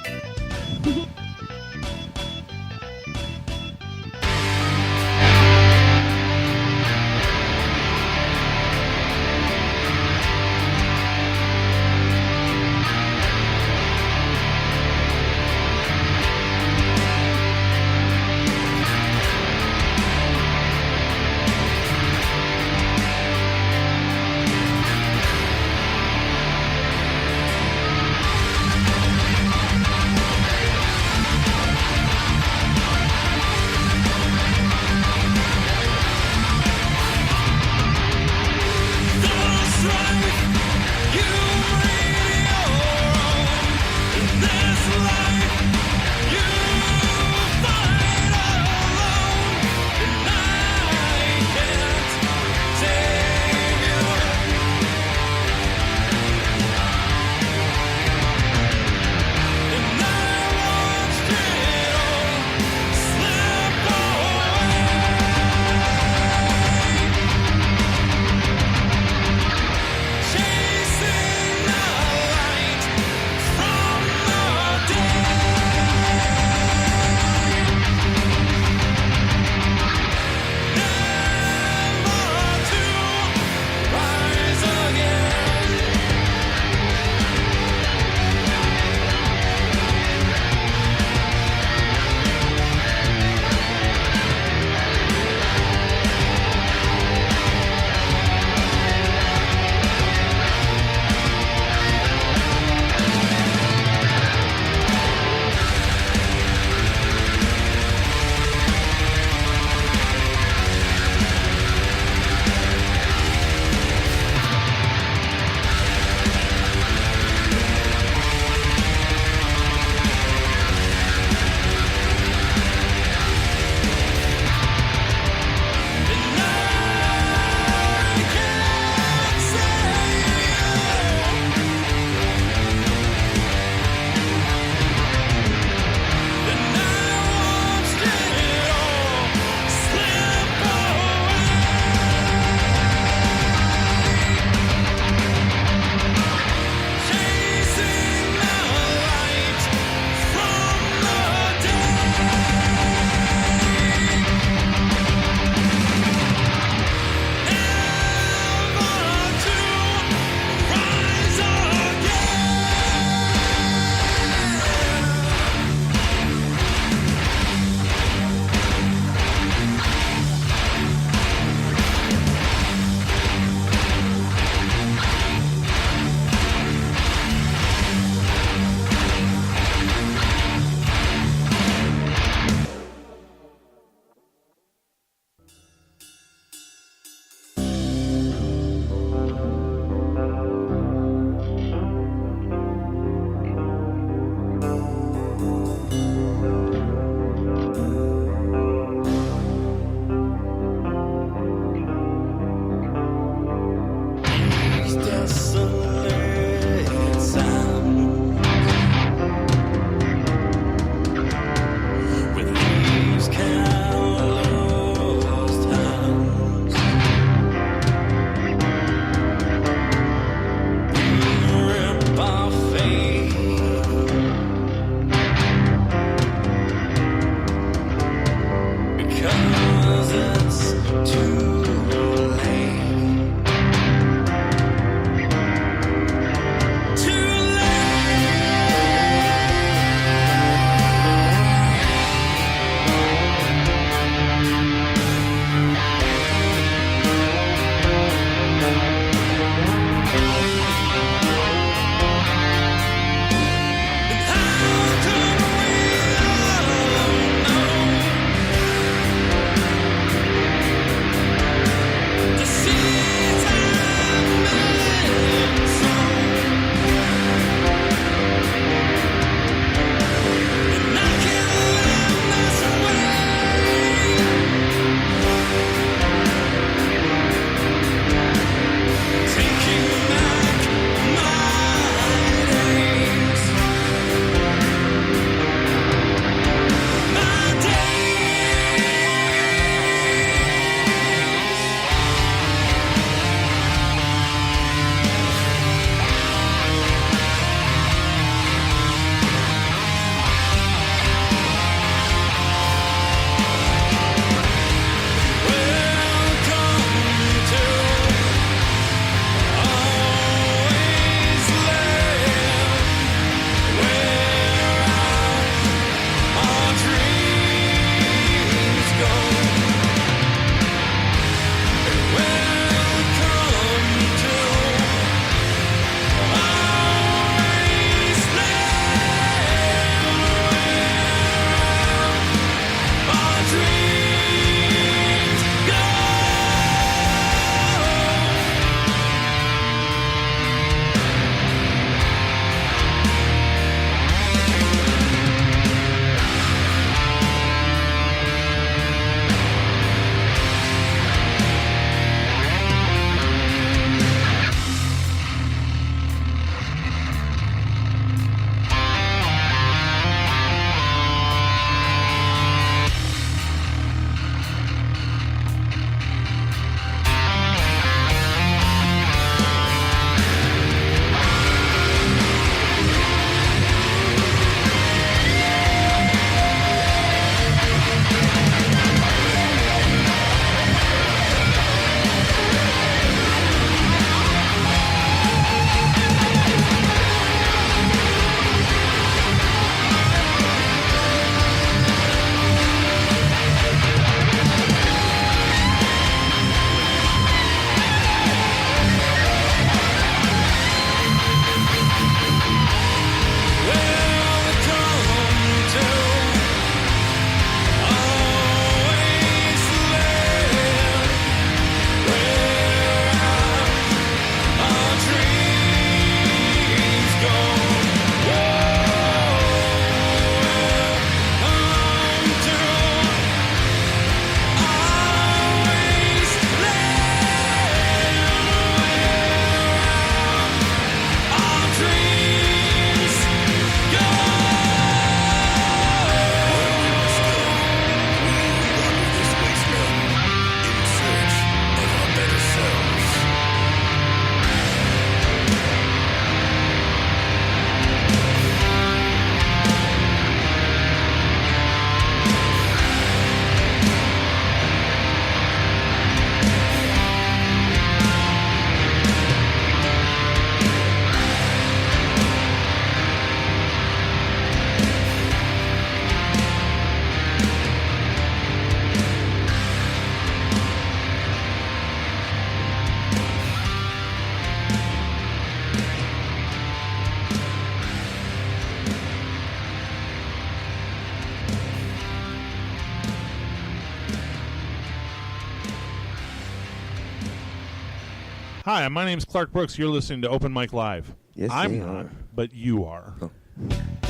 Hi, my name's Clark Brooks. You're listening to Open Mic Live.
Yes,
I'm
they
not,
are.
but you are.
Oh.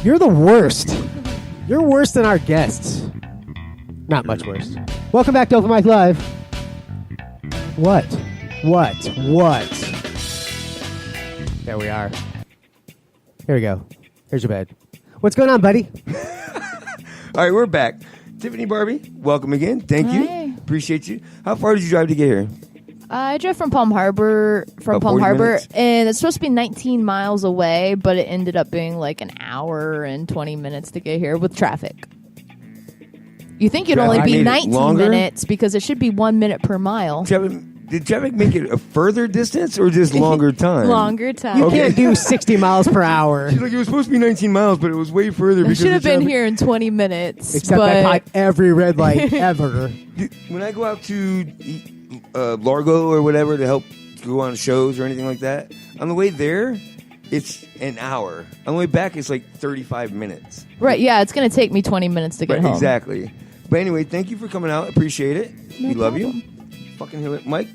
You're the worst. You're worse than our guests. Not much worse. Welcome back to Open Mic Live. What? There we are. Here we go. Here's your bed. What's going on, buddy?
All right, we're back. Tiffany Barbee, welcome again. Thank you.
Hi.
Appreciate you. How far did you drive to get here?
I drove from Palm Harbor,
About 40 minutes?
and it's supposed to be 19 miles away, but it ended up being like an hour and 20 minutes to get here with traffic. You think it'd only
Traffic
be
made it
19
longer?
minutes because it should be 1 minute per mile.
Did traffic make it a further distance or just longer time?
Longer time.
You can't do 60 miles per hour.
She's like, it was supposed to be 19 miles, but it was way further.
I
because
should have
of
been
traffic.
here in 20 minutes.
Except
but
I caught every red light ever.
When I go out to Largo or whatever to help go on shows or anything like that, on the way there, it's an hour. On the way back, it's like 35 minutes.
Right, yeah, it's going to take me 20 minutes to get home.
Exactly. But anyway, thank you for coming out. Appreciate it.
No
we love
problem.
you. Fucking hell it. Mike,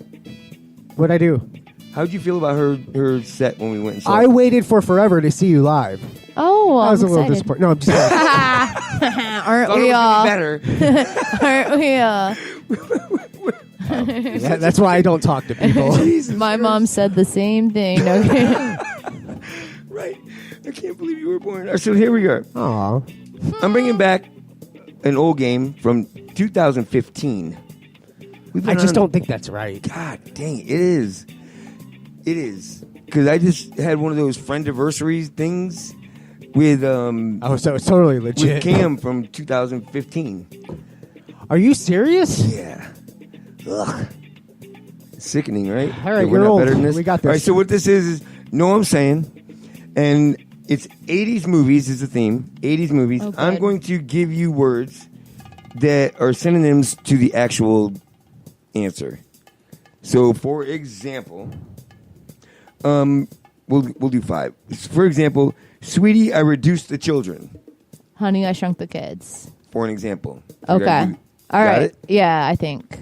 What'd I do?
how'd you feel about her set when we went and saw
I
it?
waited for forever to see you live.
Oh,
I was
I'm
a little
excited.
disappointed. No, I'm just kidding.
Aren't
Thought it
we
was
all?
gonna be better.
Aren't we all?
That's why I don't talk to people.
Jesus
My
Christ.
mom said the same thing. Okay.
Right. I can't believe you were born. So here we are.
Aw.
I'm bringing back an old game from 2015. We've
I
been
just
on-
don't think that's right.
God dang, it is. It is. Because I just had one of those friend-iversary things with
Oh, so it's totally
with
legit.
Cam from 2015.
Are you serious?
Yeah. Ugh. Sickening, right?
All right,
That we're
you're
not
old.
better than this.
We got
All right,
this.
so what this is know what I'm saying, and it's 80s movies is the theme. 80s movies.
Oh,
I'm
good.
going to give you words that are synonyms to the actual answer. So, for example, we'll do 5. For example, sweetie, I reduced the children.
Honey, I Shrunk the Kids.
For an example. You
Okay.
got
All right.
it?
Yeah, I think.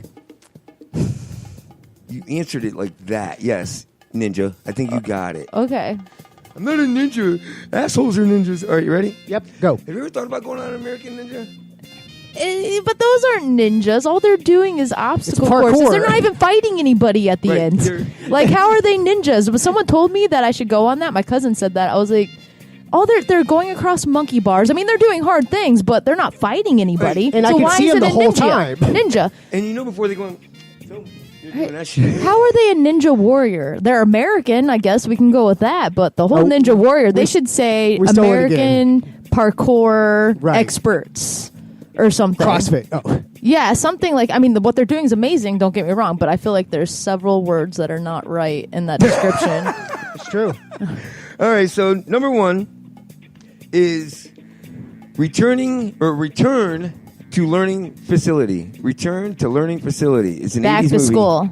You answered it like that. Yes, ninja. I think you got it.
Okay.
I'm not a ninja. Assholes are ninjas. All right, you ready?
Yep, go.
Have you ever thought about going on American Ninja?
But those aren't ninjas. All they're doing is obstacle
It's parkour.
courses. They're not even fighting anybody at the
Right,
end.
they're-
Like, how are they ninjas? But someone told me that I should go on that. My cousin said that. I was like, oh, they're going across monkey bars. I mean, they're doing hard things, but they're not fighting anybody.
Right.
And
so
I can
why
see
is
them
it
the
a
whole
ninja?
time.
Ninja.
And you know before they go on film, you're doing
Right.
that shit.
How are they a ninja warrior? They're American, I guess we can go with that. But the whole
Oh,
ninja warrior, they should say
we stole it
American parkour
Right.
experts or something.
CrossFit. Oh.
Yeah, something like, I mean, what they're doing is amazing, don't get me wrong, but I feel like there's several words that are not right in that description.
It's true.
All right, so number 1 is return to learning facility. Return to learning facility. It's an
Back
80s
to
movie.
school.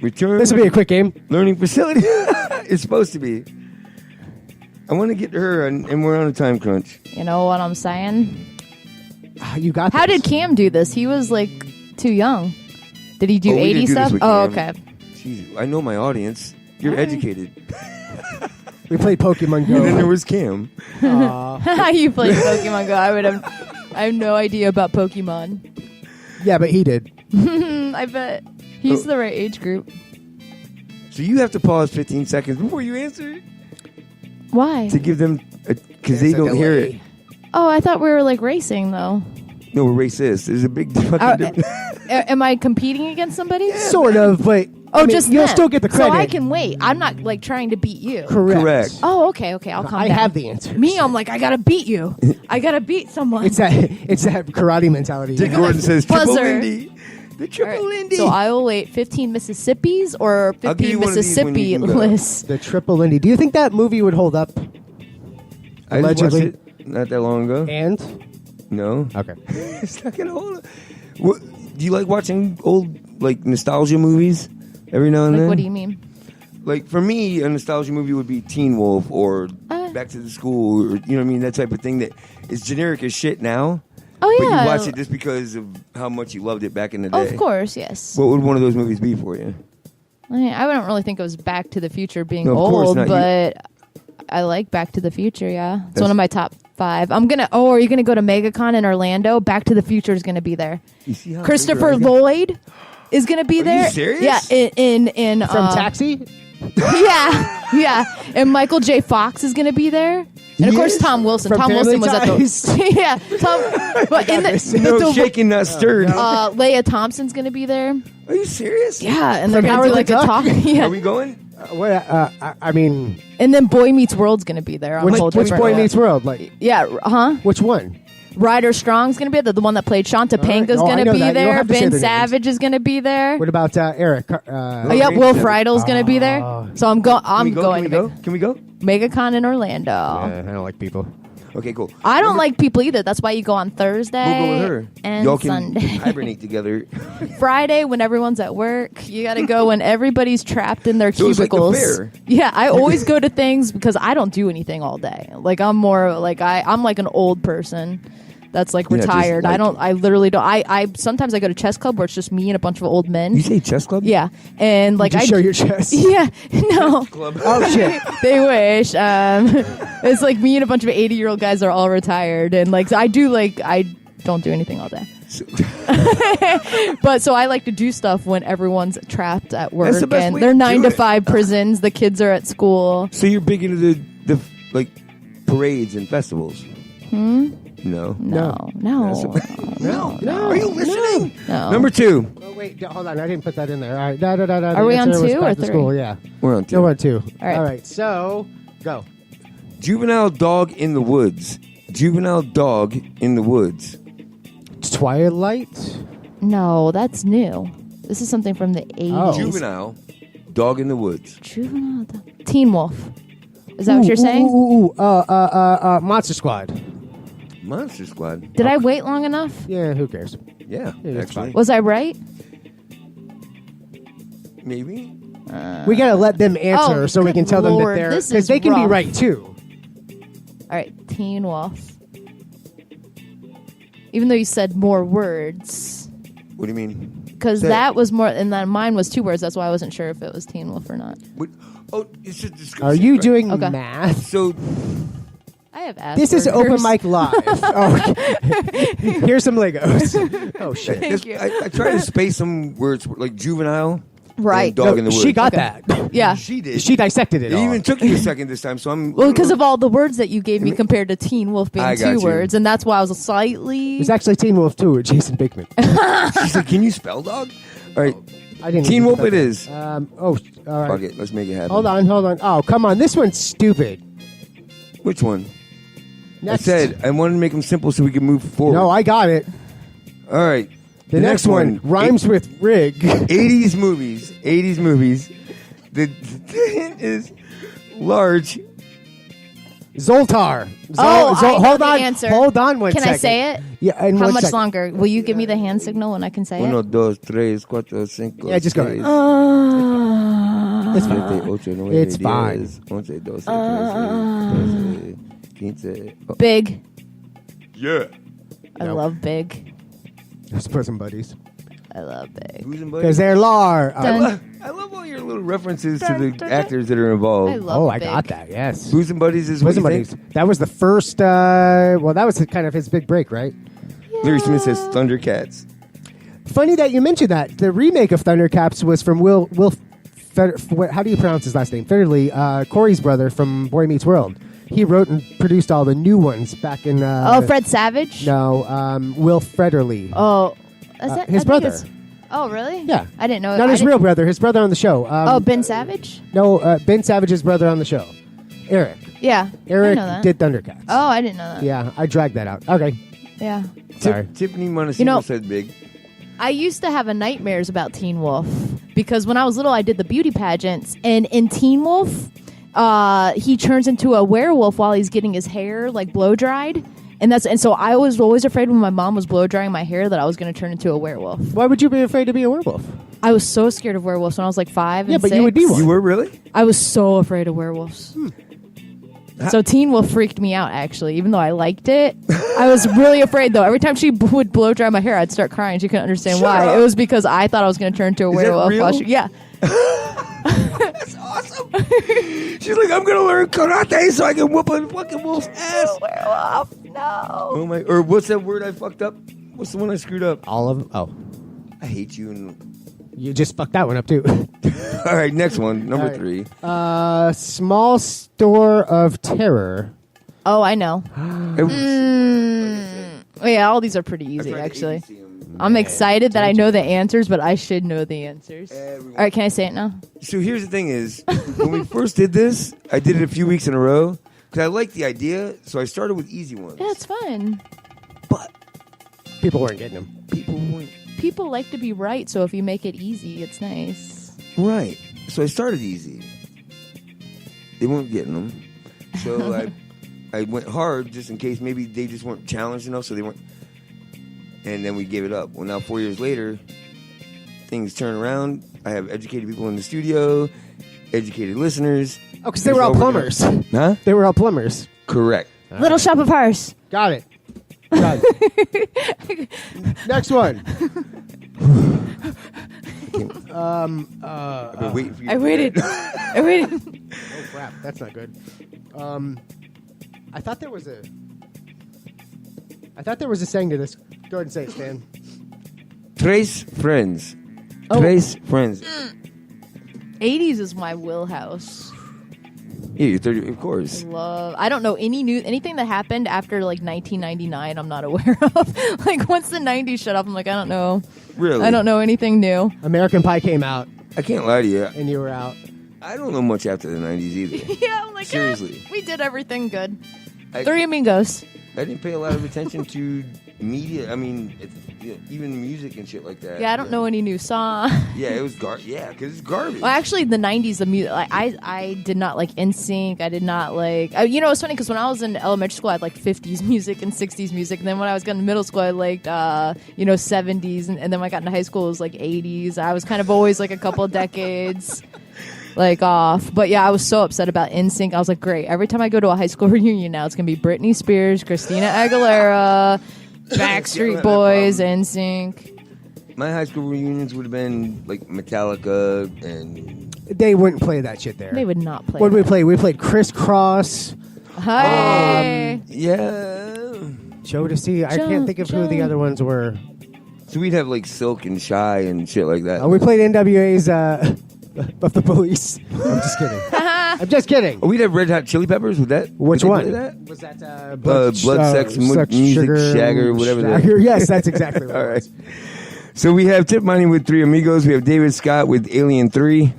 Return
This will be a quick game.
learning facility. It's supposed to be. I want to get to her, and we're on a time crunch.
You know what I'm saying?
You got
How
this.
did Cam do this? He was like too young. Did he do
Oh, we
80
didn't do this
stuff?
with
Oh,
Cam.
okay.
Jeez, I know my audience. You're educated.
We played Pokemon
And then there
Go.
was Cam.
You played Pokemon Go. I have no idea about Pokemon.
Yeah, but he did.
I bet he's
Oh.
the right age group.
So you have to pause 15 seconds before you answer
Why?
to give them, because they
It's a
don't hear
delay.
it.
Oh, I thought we were like racing though.
No, we're racist. There's a big fucking difference.
Am I competing against somebody?
Sort of, but
Oh,
I mean,
just
you'll
them.
still get the credit.
So I can wait. I'm not like trying to beat you.
Correct.
Oh, okay. I'll calm
I
down.
have the answer.
Me, I'm like, I gotta beat you. I gotta beat someone.
It's that karate mentality.
Dick Gordon says triple
Buzzer.
Lindy. The
All
triple
right,
Lindy.
so I will wait 15 Mississippis or
I'll give
15
you one of these when
Mississippi
you can go.
lists.
The triple Lindy. Do you think that movie would hold up?
I just watched
allegedly.
it not that long ago.
And
No.
okay,
It's not gonna hold up. What, do you like watching old like nostalgia movies every now and
Like,
then?
what do you mean?
Like for me, a nostalgia movie would be Teen Wolf or Back to the School, or you know what I mean, that type of thing that is generic as shit now.
Oh,
But
yeah.
you watch it just because of how much you loved it back in the day.
Of course, yes.
What would one of those movies be for you?
I don't really think it was Back to the Future being
No, of course
old,
not.
but I like Back to the Future, yeah. It's
That's-
one of my top 5. Are you going to go to MegaCon in Orlando? Back to the Future is going to be there.
You see how
Christopher
big
Lloyd is going to be
Are
there.
you serious?
Yeah, in
From Taxi?
yeah. And Michael J. Fox is going to be there. And of course,
is?
Tom Wilson.
From
Tom Wilson was
Family
at the yeah. But in
No shaking, not stirred.
Leia Thompson's going to be there.
Are you serious?
Yeah, and they're
From
going to do like
Howard
a
the
talk. Yeah.
Are we going?
I mean,
And then Boy Meets World's going to be there.
which Boy Meets World? Like,
Yeah,
which one?
Ryder Strong's going to be there. The one that played Sean Topanga's
No, I
going
know
to be
that. You don't
there.
have to say
Ben
their names.
Savage is going to be there.
What about Eric?
Yep, Will Fridell's going to be there. So I'm going
Can we
to
go? Can we go?
MegaCon in Orlando.
I don't like people.
Okay, cool.
I don't like people either. That's why you go on Thursday
We'll go with her.
and
Y'all can
Sunday.
hibernate together.
Friday, when everyone's at work, you got to go when everybody's trapped in their
So it's like the
cubicles.
fair.
Yeah, I always go to things because I don't do anything all day. Like I'm more like I'm like an old person that's like
Yeah, just
retired.
like-
I literally don't. I sometimes I go to chess club where it's just me and a bunch of old men.
You say chess club?
Yeah, and like
Did you show your chest?
Yeah, no.
Oh shit!
They wish. It's like me and a bunch of 80-year-old guys are all retired, and like I don't do anything all day. But so I like to do stuff when everyone's trapped at work
That's the best
and
way
they're
to
9
do
to
it.
5 prisons. The kids are at school.
So you're big into the like parades and festivals? No.
No.
Are you listening?
No.
Number 2.
Oh wait, hold on. I didn't put that in there. All right. Da.
Are we on 2 or 3?
School, yeah.
We're on 2.
No, we're on 2.
All right.
All right. So go.
Juvenile dog in the woods. Juvenile dog in the woods.
Twilight.
No, that's new. This is something from the 80s.
Oh.
Juvenile dog in the woods.
Juvenile. Teen Wolf. Is that what you're saying?
Monster Squad.
Monster Squad.
Did I wait long enough?
Yeah, who cares?
Yeah,
that's
actually.
Was I right?
Maybe.
We gotta let them answer
Oh,
so we
good
can tell them that
Lord,
they're
this
because
is
they can be
rough.
right too.
All right, Teen Wolf. Even though you said more words.
What do you mean?
Because that was more, and then mine was 2 words. That's why I wasn't sure if it was Teen Wolf or not.
What? Oh, it's just description.
Are you doing
Okay.
math?
So
I have Asperger's.
This is Open Mic Live. Oh, okay. Here's some Legos. Oh shit!
Thank you.
I try to space some words like juvenile.
Right.
And dog in the woods.
She got
Okay.
that.
Yeah.
She did.
She dissected it.
It
all.
even took you a second this time, so I'm.
Well, because of all the words that you gave me compared to Teen Wolf being
I got
2
you.
words, and that's why I was slightly.
It was actually Teen Wolf 2 with Jason Bateman.
She said, "Can you spell dog?" All right.
I didn't.
Teen
even
Wolf
put
it
that.
is.
All right.
Fuck it. Let's make it happen.
Hold on. Oh, come on. This one's stupid.
Which one?
Next.
I said I wanted to make them simple so we can move forward.
No, I got it.
All right.
The next one rhymes with rig.
80s movies. 80s movies. The hint is large.
Zoltar.
Oh, I know
hold
the
on.
answer.
Hold on one
Can
second.
I say it?
Yeah. In
How
one
much
second.
longer? Will you give me the hand signal when I can say
Uno,
it?
dos, tres, cuatro, cinco.
Yeah, just go.
seis,
It's
siete,
fine.
ocho, nueve,
It's
10,
fine.
11, 12, 13, 15. Oh.
Big.
Yeah.
I love Big.
Let's put some buddies.
I love Big.
Who's in
Because they're lar.
Dun.
I love all your little references to
Dun,
the
dun, dun.
actors that are involved.
I love
Oh, I
Big.
got that. Yes.
Who's in Buddies is what
Bosom
you
Buddies.
think?
That was the first. Well, that was kind of his big break, right?
Larry Smith says Thundercats.
Funny that you mentioned that. The remake of Thundercats was from Will how do you pronounce his last name? Federley, Corey's brother from Boy Meets World. He wrote and produced all the new ones back in.
Fred Savage?
No, Will Federley.
Oh, is that
his
I think
brother.
it's- Oh, really?
Yeah.
I didn't know.
Not
I
his
didn't-
real brother. His brother on the show.
Ben Savage?
No, Ben Savage's brother on the show. Eric.
Yeah.
Eric
I know that.
did Thundercats.
Oh, I didn't know that.
Yeah, I dragged that out. Okay.
Yeah.
Sorry.
Tiffany Montesino
You know-
said big.
I used to have nightmares about Teen Wolf because when I was little, I did the beauty pageants, and in Teen Wolf, he turns into a werewolf while he's getting his hair like blow dried, and so I was always afraid when my mom was blow drying my hair that I was going to turn into a werewolf.
Why would you be afraid to be a werewolf?
I was so scared of werewolves when I was like 5 and
Yeah, but
6.
you would be one.
You were really?
I was so afraid of werewolves. So Teen Wolf freaked me out, actually, even though I liked it. I was really afraid, though. Every time she would blow dry my hair, I'd start crying. She couldn't understand why.
up.
It was because I thought I was going to turn into a
Is that
werewolf.
real?
Yeah.
That's awesome. She's like, I'm gonna learn karate so I can whoop a fucking wolf's ass.
Werewolf, no.
Oh my! Or what's that word I fucked up? What's the one I screwed up?
All of them? Oh.
I hate you. And
You just fucked that one up, too.
all right, next one, number 3.
Small store of terror.
Oh, I know. Yeah, all these are pretty easy, actually. I'm excited that I know the answers, but I should know the answers. All right, can I say it now?
So here's the thing is, when we first did this, I did it a few weeks in a row because I liked the idea, so I started with easy ones.
Yeah, it's fun.
But
people weren't getting them.
People like to be right, so if you make it easy, it's nice.
Right. So I started easy. They weren't getting them. So I went hard just in case maybe they just weren't challenged enough, so they weren't. And then we gave it up. Well, now 4 years later, things turn around. I have educated people in the studio, educated listeners.
Oh, because they were all plumbers.
Huh?
They were all plumbers.
Correct.
Little Shop of Horrors.
Got it. Next one.
I've been waiting for you.
I waited.
Oh crap, that's not good. I thought there was a saying to this. Go ahead and say it, Stan.
Trace friends.
Oh.
Trace friends.
80s is my wheelhouse.
Yeah, you're 30, of course.
I don't know anything that happened after like 1999. I'm not aware of. Like once the 90s shut off, I'm like, I don't know.
Really?
I don't know anything new.
American Pie came out.
I can't lie to you.
And you were out.
I don't know much after the 90s either.
Yeah, I'm like,
seriously.
we did everything good. Three Amigos.
I didn't pay a lot of attention to media. I mean, even music and shit like that.
Yeah, I don't know any new song.
Yeah, it was because it's garbage.
Well, actually, the 90s, the music, like, I did not like NSYNC. I did not like, it's funny because when I was in elementary school, I had like 50s music and 60s music. And then when I was getting to middle school, I liked, 70s. And then when I got into high school, it was like 80s. I was kind of always like a couple of decades like off. But yeah, I was so upset about NSYNC. I was like, great. Every time I go to a high school reunion now, it's going to be Britney Spears, Christina Aguilera, Backstreet Boys, NSYNC.
My high school reunions would have been like Metallica and...
They wouldn't play that shit there.
They would not play.
What did we play? We played Crisscross.
Hey.
Yeah.
Show to see. I can't think of who the other ones were.
So we'd have like Silk and Shy and shit like that.
We played NWA's Buff the Police. I'm just kidding. I'm just kidding.
Oh, we'd have Red Hot Chili Peppers with that.
Which
Did they
one?
play that?
Was that
Blood, Sex, Music, Shagger, whatever that is.
Yes, that's exactly what
All
it
right.
was.
So we have Tip Money with Three Amigos. We have David Scott with Alien 3.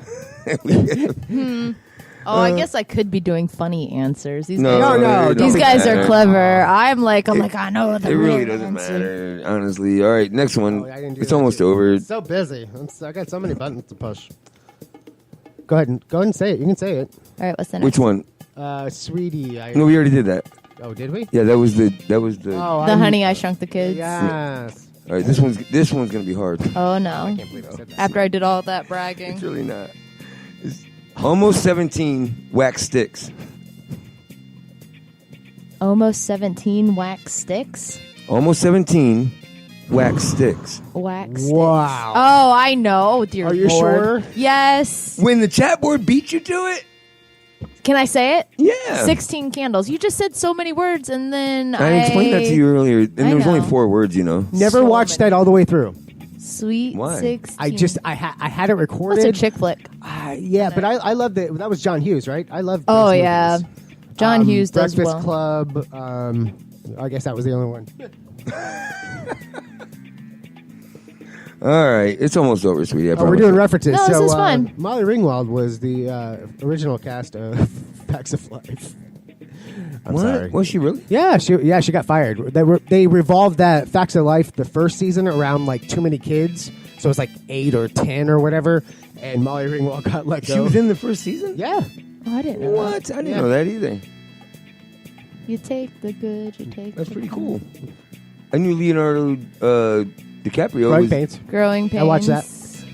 I guess I could be doing funny answers. These
No,
guys,
no,
these guys are
matter.
clever. I'm like, I know the
It really
real
doesn't
answer.
matter, honestly. All right, next one.
I didn't do
It's
that
almost
too.
over.
It's so busy. I got so many buttons to push. Go ahead and say it. You can say it.
All right, what's the next?
Which one?
Sweetie.
No, we already did that.
Oh, did we?
Yeah, that was the.
Oh,
The Honey I Shrunk the Kids.
Yes.
All right, this one's gonna be hard.
Oh no!
I can't believe I said that.
After I did all that bragging.
It's really not. It's almost 17 wax sticks.
Almost 17 wax sticks.
Almost 17 wax sticks.
Wax sticks.
Wow.
Oh, I know. Dear
Are you
Lord.
sure?
Yes.
When the chat board beat you to it?
Can I say it?
Yeah.
16 candles. You just said so many words, and then
I explained that to you earlier, and there was only
know.
4 words, you know.
Never
So
watched
many.
that all the way through.
Sweet
Why?
16.
I had it recorded.
That's a chick flick.
Yeah, but I loved it. That was John Hughes, right? I love.
Oh
those
yeah,
movies.
John Hughes does
Breakfast
well.
Club. I guess that was the only one.
All right, it's almost over, sweetie. I
We're
promise
doing
you.
references.
No, this
so
is fun.
Molly Ringwald was the original cast of Facts of Life. I'm
What?
sorry.
Was she really?
Yeah, she got fired. They revolved that Facts of Life the first season around like too many kids, so it was like 8 or 10 or whatever. And Molly Ringwald got let go.
She was in the first season?
Yeah.
Oh, I didn't know.
What? I didn't know that either.
You take the good, you take.
That's
the
pretty
bad.
cool. I knew Leonardo DiCaprio
Growing
was...
Pains.
Growing Pains.
I watched that.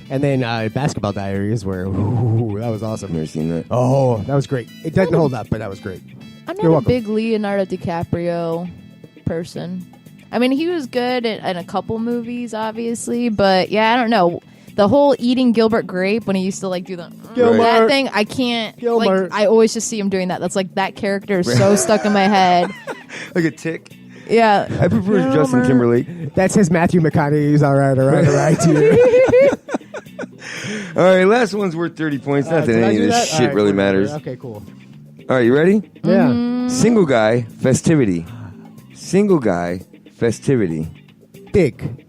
And then Basketball Diaries, where that was awesome.
Never seen that.
Oh, that was great. It doesn't hold up, but that was great.
I'm
You're
not a
welcome.
big Leonardo DiCaprio person. I mean, he was good in a couple movies, obviously, but yeah, I don't know. The whole eating Gilbert Grape when he used to like do the that thing, I can't. Like, I always just see him doing that. That's like that character is so stuck in my head.
Like a tick.
Yeah,
I prefer Justin Timberlake.
That's his Matthew McConaughey's. All right to you.
All right, last one's worth 30 points. Not that any of this shit really matters.
Okay, cool.
All right, you ready?
Yeah.
Single guy festivity. Single guy festivity.
Big.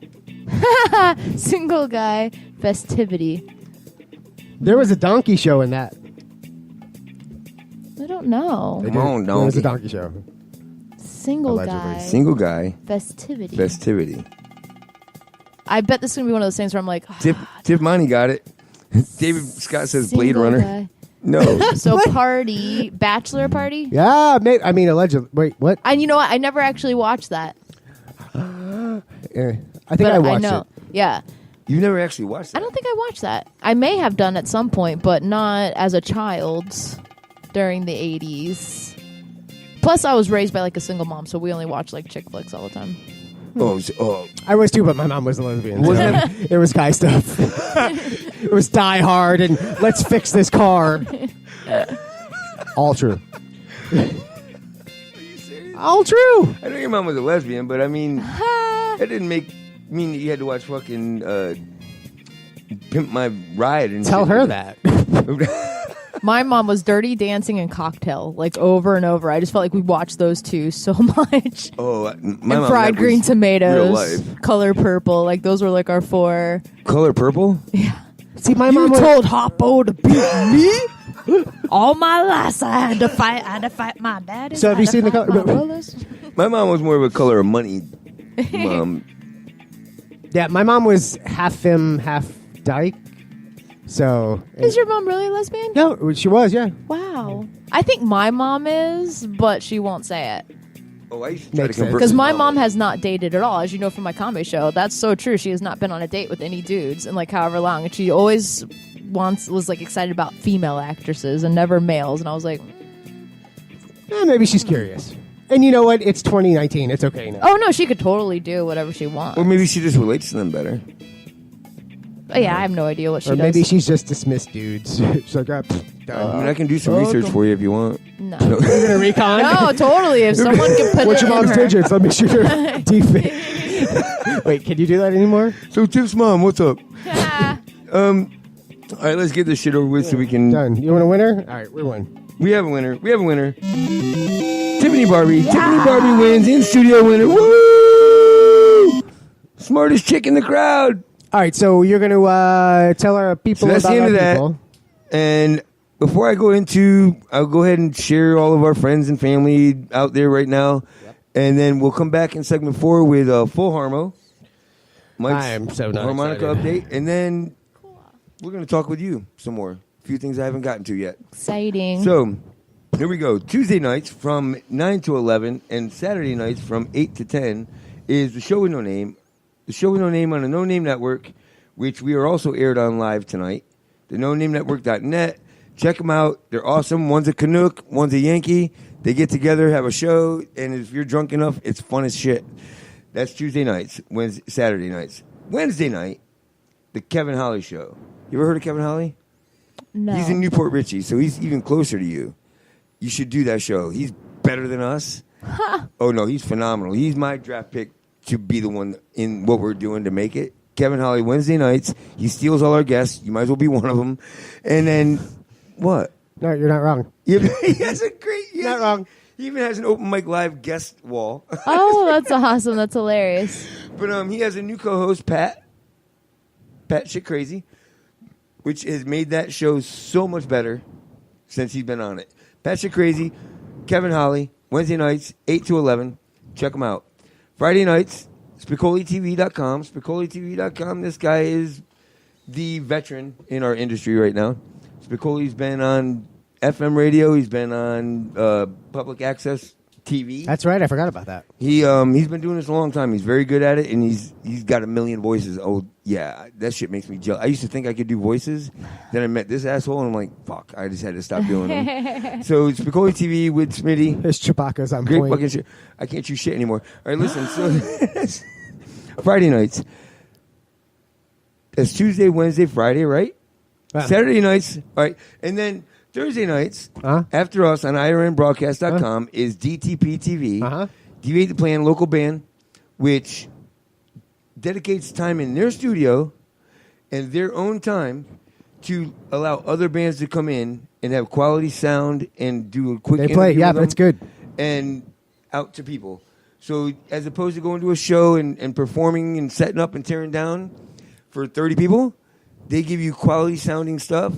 Single guy festivity.
There was a donkey show in that.
I don't know.
Come on,
There was
donkey.
a donkey show.
Single
Allegedly.
guy
Single guy
festivity.
festivity.
I bet this is gonna be one of those things where I'm like,
Tiff Monty got it. David Scott says Blade
single
Runner.
guy.
No.
So party, bachelor party.
Yeah, maybe, I mean, allegedly. Wait, what?
And you know what? I never actually watched that.
I think I watched it.
Yeah.
You never actually watched
I
that?
don't think I watched that. I may have done at some point, but not as a child during the 80s. Plus, I was raised by like a single mom, so we only watched like chick flicks all the time.
I was too, but my mom was a lesbian.
Wasn't
so it was guy stuff. It was Die Hard and let's fix this car. All true. All true.
I know your mom was a lesbian, but I mean, that didn't mean that you had to watch fucking Pimp My Ride and
Tell
shit.
her that.
My mom was Dirty Dancing and Cocktail, like over and over. I just felt like we watched those two so much.
Oh, my
and
mom,
Fried
that
Green
was real
Tomatoes,
life.
Color Purple. Like those were like our four.
Color Purple?
Yeah.
See, my
You
mom
told Hoppo to beat me? All my life I had to fight. I had to fight my daddy.
So have you seen the Color?
My mom was more of a Color of Money mom.
Yeah, my mom was half femme, half dyke. So
Is your mom really a lesbian?
no, she was. Yeah,
Wow. I think my mom is, but she won't say it.
Oh, I used to try to
Makes sense.
convert
Because
my
my mom has not dated at all, as you know from my comedy show. That's so true. She has not been on a date with any dudes in like however long, and she always was like excited about female actresses and never males. And I was like,
maybe she's curious. And you know what? It's 2019. It's okay now.
oh no, she could totally do whatever she wants.
Or maybe she just relates to them better.
But yeah, I have no idea what she
Or
does.
maybe she's just dismissed dudes. She's like, done.
I mean, I can do some research for you if you want.
No.
You're gonna recon?
No, totally. If someone could put
What's
it
your
in
mom's
her.
digits? Let me shoot her deep. Wait, can you do that anymore?
So, Tiff's mom, what's up? All right, let's get this shit over with so we can...
Done. You want a winner? All right, we won.
We have a winner. We have a winner. Tiffany Barbee. Tiffany Barbee wins. In-studio winner. Woo! Smartest chick in the crowd.
All right, so you're going to tell our people
So that's
about
the end
our
of that.
people.
And before I go into... I'll go ahead and share all of our friends and family out there right now. Yep. And then we'll come back in segment 4 with full Harmo. Mike's
I am so not
harmonica
excited.
update. And then we're going to talk with you some more. A few things I haven't gotten to yet.
Exciting.
So, here we go. Tuesday nights from 9 to 11 and Saturday nights from 8 to 10 is the show with no name. The show with no name on the No Name Network, which we are also aired on live tonight. The NoNameNetwork.net. Check them out. They're awesome. One's a Canuck, one's a Yankee. They get together, have a show, and if you're drunk enough, it's fun as shit. That's Tuesday nights. Saturday nights. Wednesday night, the Kevin Holly Show. You ever heard of Kevin Holly?
No.
He's in Newport Richie, so he's even closer to you. You should do that show. He's better than us. Oh, no, he's phenomenal. He's my draft pick to be the one in what we're doing to make it. Kevin Holly, Wednesday nights. He steals all our guests. You might as well be one of them. And then, what?
No, you're not wrong.
Yeah, he has a great...
Not wrong.
He even has an open mic live guest wall.
Oh, that's awesome. That's hilarious.
But he has a new co-host, Pat Shit Crazy, which has made that show so much better since he's been on it. Pat Shit Crazy, Kevin Holly, Wednesday nights, 8 to 11. Check them out. Friday nights, SpicolliTV.com. SpicolliTV.com. This guy is the veteran in our industry right now. Spicoli's been on FM radio. He's been on public access TV.
That's right. I forgot about that.
He's been doing this a long time. He's very good at it, and he's got a million voices. Oh yeah, that shit makes me jealous. I used to think I could do voices. Then I met this asshole, and I'm like, fuck. I just had to stop doing them. So it's Spicoli TV with Smitty.
His Chewbacca's on
Great
point.
fucking shit. I can't chew shit anymore. All right, listen. So Friday nights. That's Tuesday, Wednesday, Friday, right? Saturday nights, all right. And then Thursday nights, after us on IRNBroadcast.com is DTP TV. Deviate the Plan, local band, which dedicates time in their studio and their own time to allow other bands to come in and have quality sound and do a quick
They play,
interview
yeah,
with them
that's good.
and out to people. So as opposed to going to a show and performing and setting up and tearing down for 30 people, they give you quality sounding stuff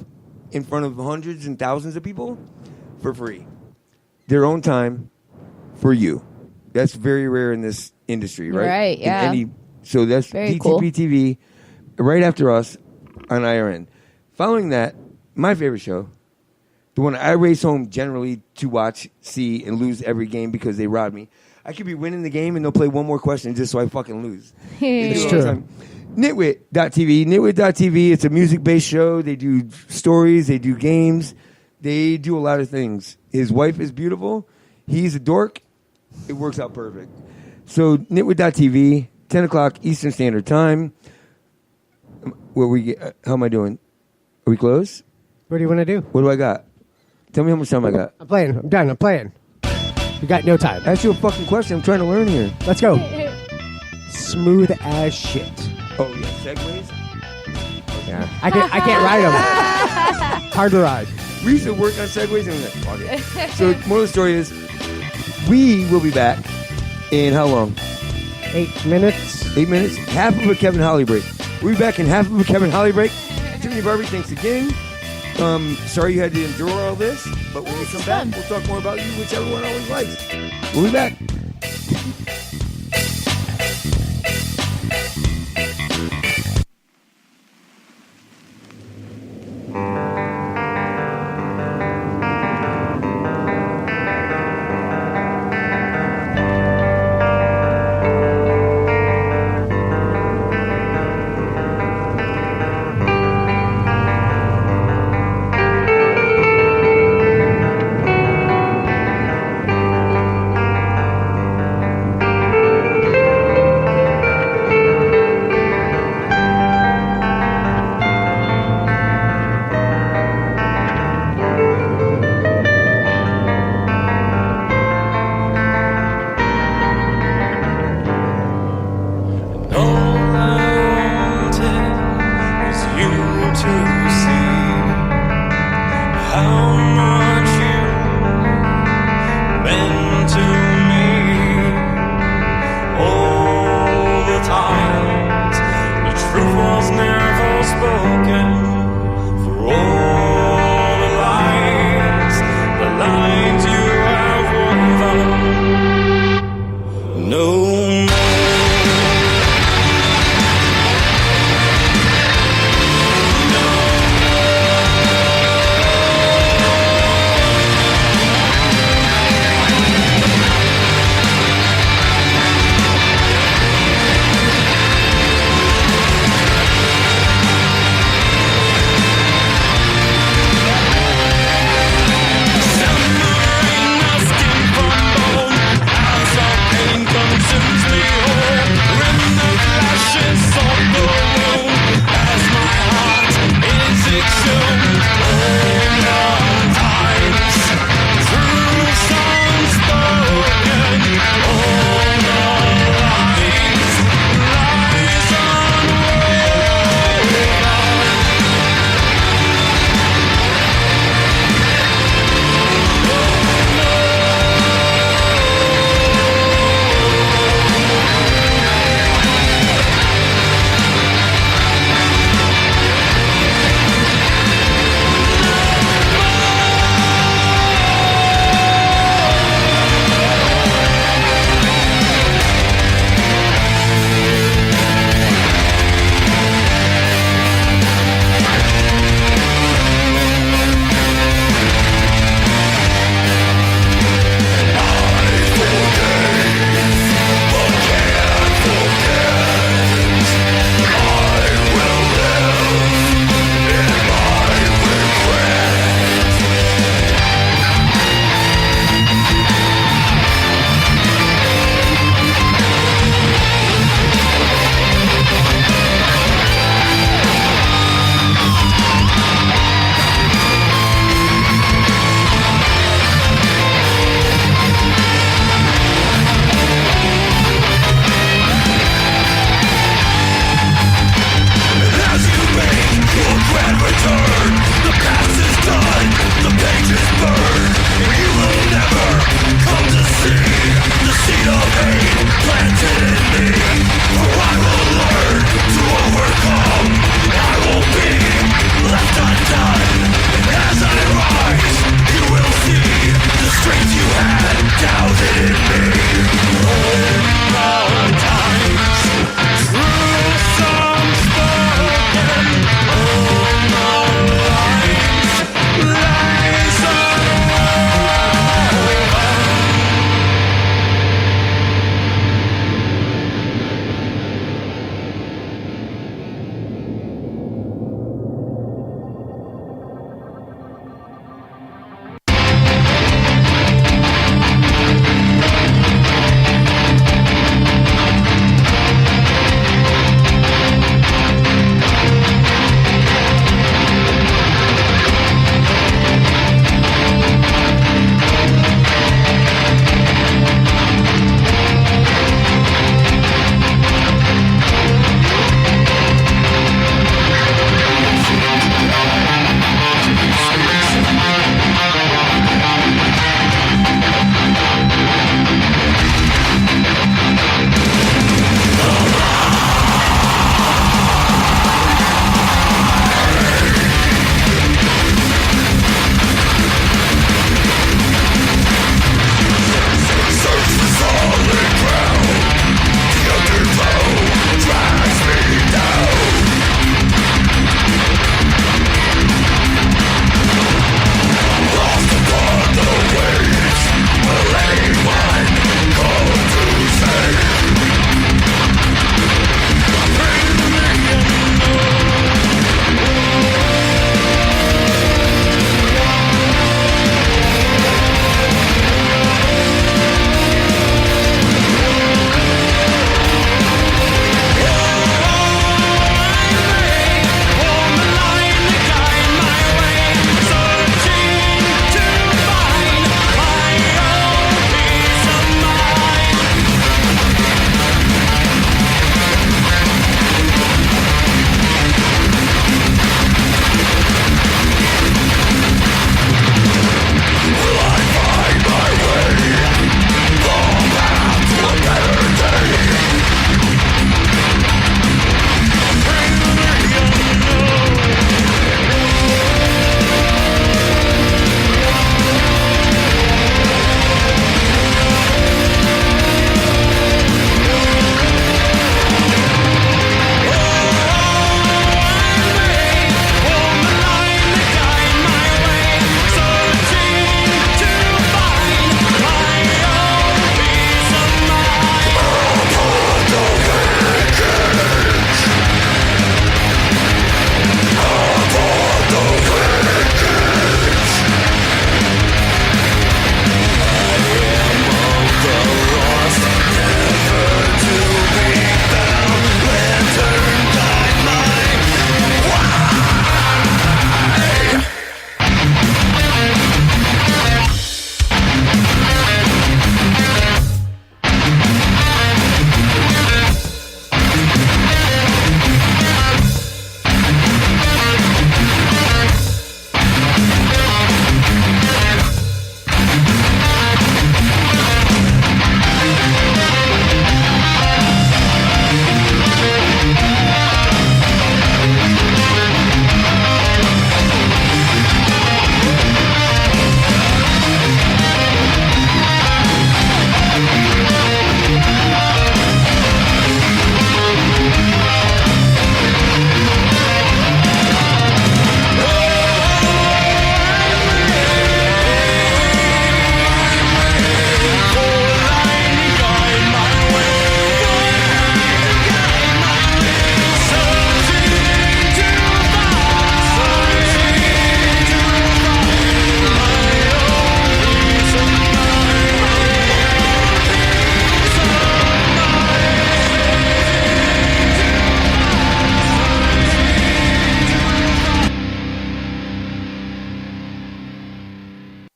in front of hundreds and thousands of people for free. Their own time for you. That's very rare in this industry, right?
Right, yeah.
So that's
Very
DTP
cool.
TV right after us on IRN. Following that, my favorite show, the one I race home generally to watch, see, and lose every game because they robbed me. I could be winning the game and they'll play one more question just so I fucking lose.
It's true.
Nitwit.tv. Nitwit.tv, it's a music-based show. They do stories. They do games. They do a lot of things. His wife is beautiful. He's a dork. It works out perfect. So Nitwit.tv, 10 o'clock Eastern Standard Time. How am I doing? Are we close?
What do you want to do?
What do I got? Tell me how much time I got.
I'm playing. I'm done. I'm playing. You got no time.
Ask you a fucking question. I'm trying to learn here.
Let's go. Smooth as shit.
Oh, yeah. Segways?
Yeah. I can't ride them. Hard to ride.
We used to work on segways and we're like, fuck it. So, moral of the story is, we will be back in how long?
8 minutes.
8 minutes? Half of a Kevin Holly break. We'll be back in half of a Kevin Holly break. Tiffany Barbee, thanks again. Sorry you had to endure all this, but when we come back, we'll talk more about you, which everyone always likes. We'll be back.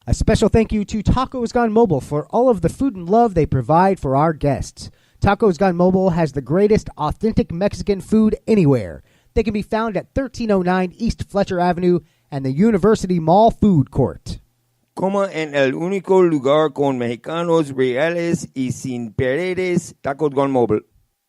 A special thank you to Tacos Gone Mobile for all of the food and love they provide for our guests. Tacos Gone Mobile has the greatest authentic Mexican food anywhere. They can be found at 1309 East Fletcher Avenue and the University Mall Food Court.
Coma en el único lugar con mexicanos reales y sin paredes, Tacos Gone Mobile.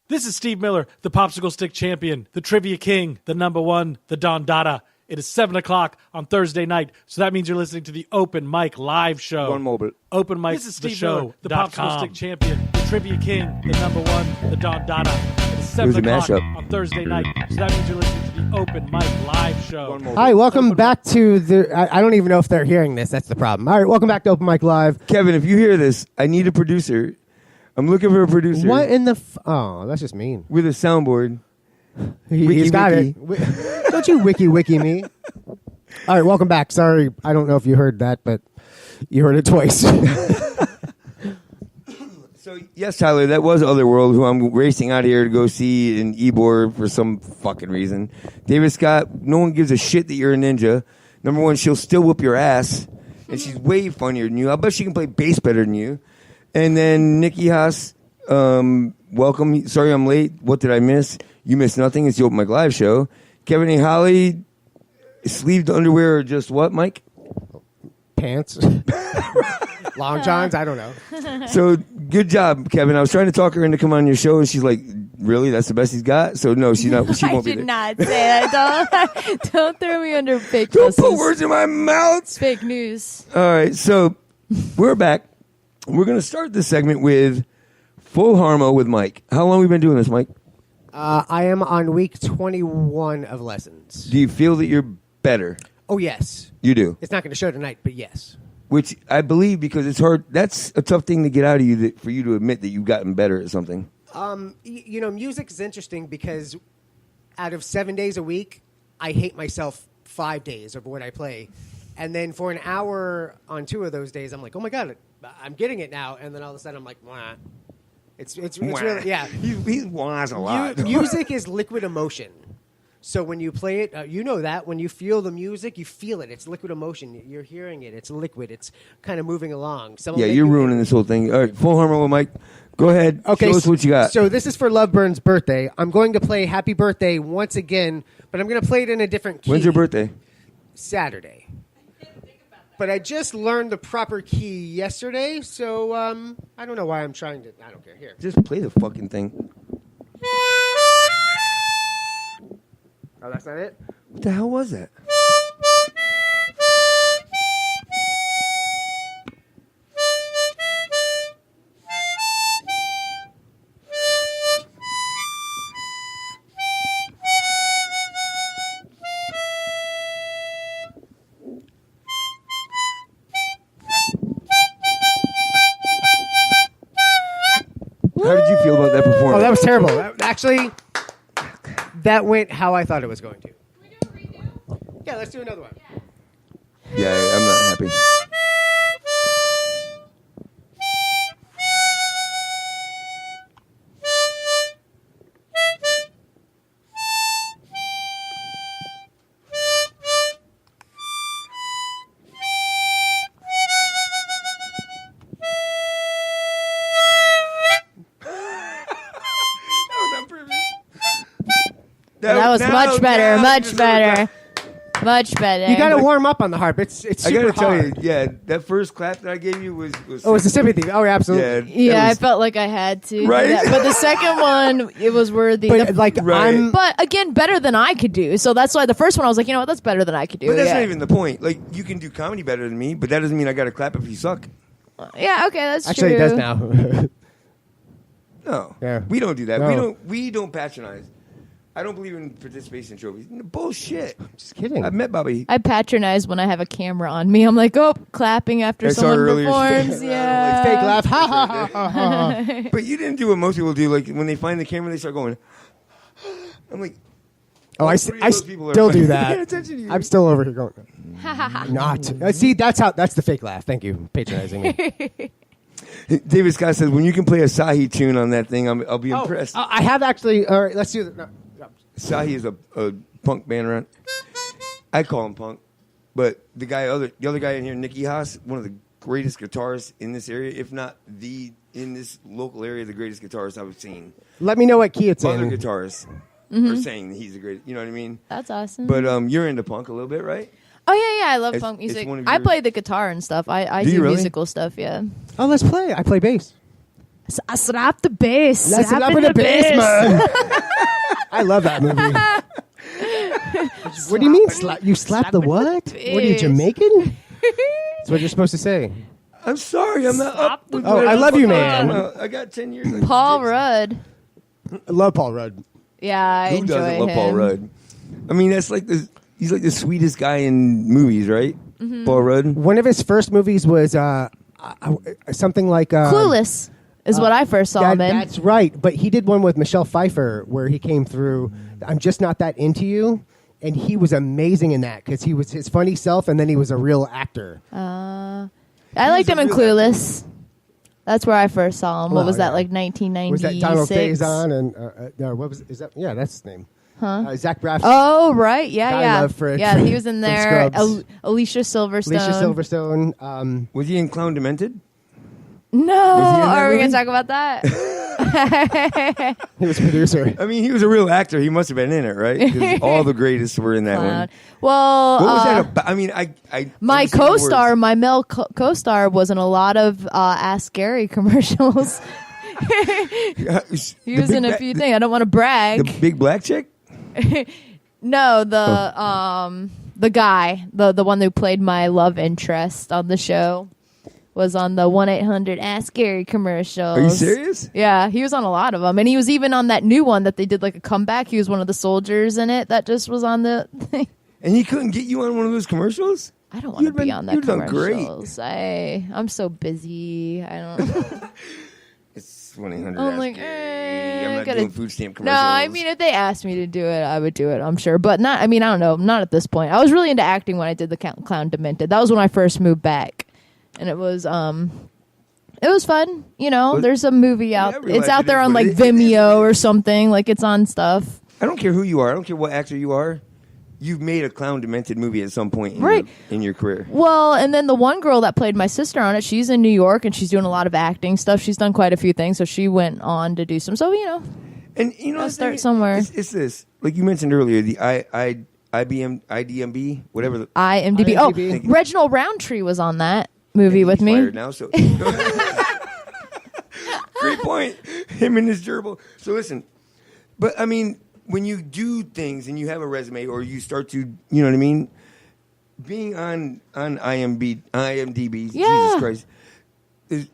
This is Steve Miller, the Popsicle Stick Champion, the Trivia King, the number one, the Don Dada. It is 7 o'clock on Thursday night, so that means you're listening to the Open Mic Live Show.
Gone Mobile.
Open Mic,
This is
the
Steve
show,
Miller,
the Popsicle Stick Champion, the Trivia King, the number one, the Don Dada. It is 7
It was a
o'clock
mashup.
on Thursday night, so that means you're listening to the Open Mic Live Show.
Hi, welcome back to the... I don't even know if they're hearing this. That's the problem. All right, welcome back to Open Mic Live.
Kevin, if you hear this, I need a producer. I'm looking for a producer.
What in the... Oh, that's just mean.
With a soundboard.
He's got it. Don't you wiki me. All right, welcome back. Sorry, I don't know if you heard that, but you heard it twice.
So, yes, Tyler, that was Otherworld, who I'm racing out here to go see in Ybor for some fucking reason. David Scott, no one gives a shit that you're a ninja. Number one, she'll still whoop your ass, and she's way funnier than you. I bet she can play bass better than you. And then Nikki Haas, welcome. Sorry I'm late. What did I miss? You missed nothing. It's the Open Mic Live show. Kevin A. Holly, sleeved underwear or just what, Mike?
Pants. Long johns? I don't know.
So, good job, Kevin. I was trying to talk her into come on your show, and she's like, really? That's the best he's got? So, no, she's not. She
I
won't be
did
there.
not say that. Don't throw me under fake
Don't
buses.
put words in my mouth.
It's fake news.
All right, so we're back. We're going to start this segment with Full Harmo with Mike. How long have we been doing this, Mike?
I am on week 21 of lessons.
Do you feel that you're better?
Oh, yes.
You do?
It's not going to show tonight, but yes.
Which I believe, because it's hard. That's a tough thing to get out of you, for you to admit that you've gotten better at something.
You know, music is interesting because out of 7 days a week, I hate myself 5 days of what I play. And then for an hour on 2 of those days, I'm like, oh, my God, I'm getting it now. And then all of a sudden, I'm like, wah. It's really, yeah.
He wahs a lot.
Music is liquid emotion. So when you play it, you know that. When you feel the music, you feel it. It's liquid emotion. You're hearing it. It's liquid. It's kind of moving along.
Yeah, you're ruining this whole thing. All right, Full Harmo with Mike. Go ahead.
Okay,
show us what you got.
So this is for Loveburn's birthday. I'm going to play Happy Birthday once again, but I'm going to play it in a different key.
When's your birthday?
Saturday. But I just learned the proper key yesterday, so I don't know why I'm trying to. I don't care. Here.
Just play the fucking thing.
Oh, that's not it?
What the hell was that? How did you feel about that performance?
Oh, that was terrible. Actually, that went how I thought it was going to. Yeah, let's do another one.
Yeah, I'm not happy.
That was much better. Much better. Much better.
You got to warm up on the harp. It's super
I got to tell
hard.
you, yeah, that first clap that I gave you was
Oh, it's a sympathy. Oh, yeah, absolutely.
Yeah, I felt like I had to.
Right?
Yeah, but the second one, it was worthy.
But, like,
Right.
But again, better than I could do. So that's why the first one I was like, you know what, that's better than I could do.
But that's
yeah.
not even the point. Like, you can do comedy better than me, but that doesn't mean I got to clap if you suck.
Yeah, okay, that's
Actually,
true.
it does now.
No,
Yeah.
we don't do that.
No.
We don't patronize. I don't believe in participation trophies. Bullshit.
Just kidding.
I've met Bobby.
I patronize when I have a camera on me. I'm like, oh, clapping after
I saw
someone
earlier
performs.
saying,
Yeah.
Fake laugh. Ha, ha, ha, ha, ha.
But you didn't do what most people do. Like, when they find the camera, they start going. I'm like,
Oh, I
three of those people are
still do
paying
that.
attention to you.
I'm still over here going. Not. See, that's the fake laugh. Thank you, patronizing me.
David Scott says, when you can play a Sahi tune on that thing, I'll be impressed.
I have actually. All right, let's do that. No.
Sahi is a punk band around. I call him punk. But the other guy in here, Nicky Haas, one of the greatest guitarists in this area, if not in this local area, the greatest guitarist I've seen.
Let me know what key it's
Other
in.
guitarists are saying that he's the greatest. You know what I mean?
That's awesome.
But you're into punk a little bit, right?
Oh yeah, I love
It's-
punk
it's
music.
one of
I
your-
play the guitar and stuff. I
Do
do
you really?
musical stuff. Yeah.
Oh, let's play. I play bass.
I slap the bass.
Let's
slap
slap
in
in the bass,
bass.
man. I love that movie. What do you mean? You slap the what? What are you,
bass.
Jamaican? That's what you're supposed to say.
I'm sorry, I'm not up. With
Oh,
whatever
I love
the
you,
fuck
man.
I'm talking about. I got 10 years. Like
Paul
this.
Rudd.
I love Paul Rudd.
Yeah, I
Who
enjoy
doesn't love
him.
Paul Rudd? I mean, that's like he's like the sweetest guy in movies, right?
Mm-hmm.
Paul Rudd.
One of his first movies was something like
Clueless is what I first saw him in.
That's right. But he did one with Michelle Pfeiffer where he came through, I'm just not that into you. And he was amazing in that because he was his funny self and then he was a real actor.
I liked him in Clueless. That's where I first saw him. What
Oh,
was that,
yeah.
like 1996?
Was that Donald Faison and what was is that? Yeah, that's his name.
Huh?
Zach Braff.
Oh, right. Yeah,
Guy
yeah.
Love Frick
yeah, he was in
from
there.
Scrubs.
Alicia Silverstone.
Alicia Silverstone.
Was he in Clown Demented?
No.
Was he in that
Are we
movie?
going to talk about that?
He was producer.
I mean, he was a real actor. He must have been in it, right? 'Cause all the greatest were in that
Clown.
one.
Well,
What was that about? I mean, I
my
understand the
co-star,
words.
my male co-star, was in a lot of Ask Gary commercials. He was in a few things. I don't want to brag.
The big black chick?
No, the guy, the one who played my love interest on the show, was on the 1-800 Ask Gary commercials.
Are you serious?
Yeah, he was on a lot of them, and he was even on that new one that they did like a comeback. He was one of the soldiers in it that just was on the thing.
And he couldn't get you on one of those commercials?
I don't want to be on that
you'd done great.
commercials. I'm so busy. I don't.
It's 1-800
I'm
Ask
like,
Gary. I'm not
gotta-
doing food stamp
No,
commercials.
I mean, if they asked me to do it, I would do it, I'm sure. But not, I mean, I don't know. Not at this point. I was really into acting when I did the Clown Demented. That was when I first moved back. And it was fun. You know,
But-
there's a movie out.
I realize
It's out
it
there
is,
on
but
like
it is
Vimeo or something. Like it's on stuff.
I don't care who you are. I don't care what actor you are. You've made a Clown Demented movie at some point
Right.
in your career.
Well, and then the one girl that played my sister on it, she's in New York and she's doing a lot of acting stuff. She's done quite a few things, so she went on to do some. So you know,
And you know,
I'll
the
start
thing-
somewhere.
It's this, like you mentioned earlier, the IDMB, whatever. The,
IMDb.
IMDb.
Oh, Reginald Roundtree was on that movie
and
with
he's
me.
fired now, so great point. Him and his gerbil. So listen, but I mean, when you do things and you have a resume, or you start to, you know what I mean, being on IMDb,
Yeah.
Jesus Christ,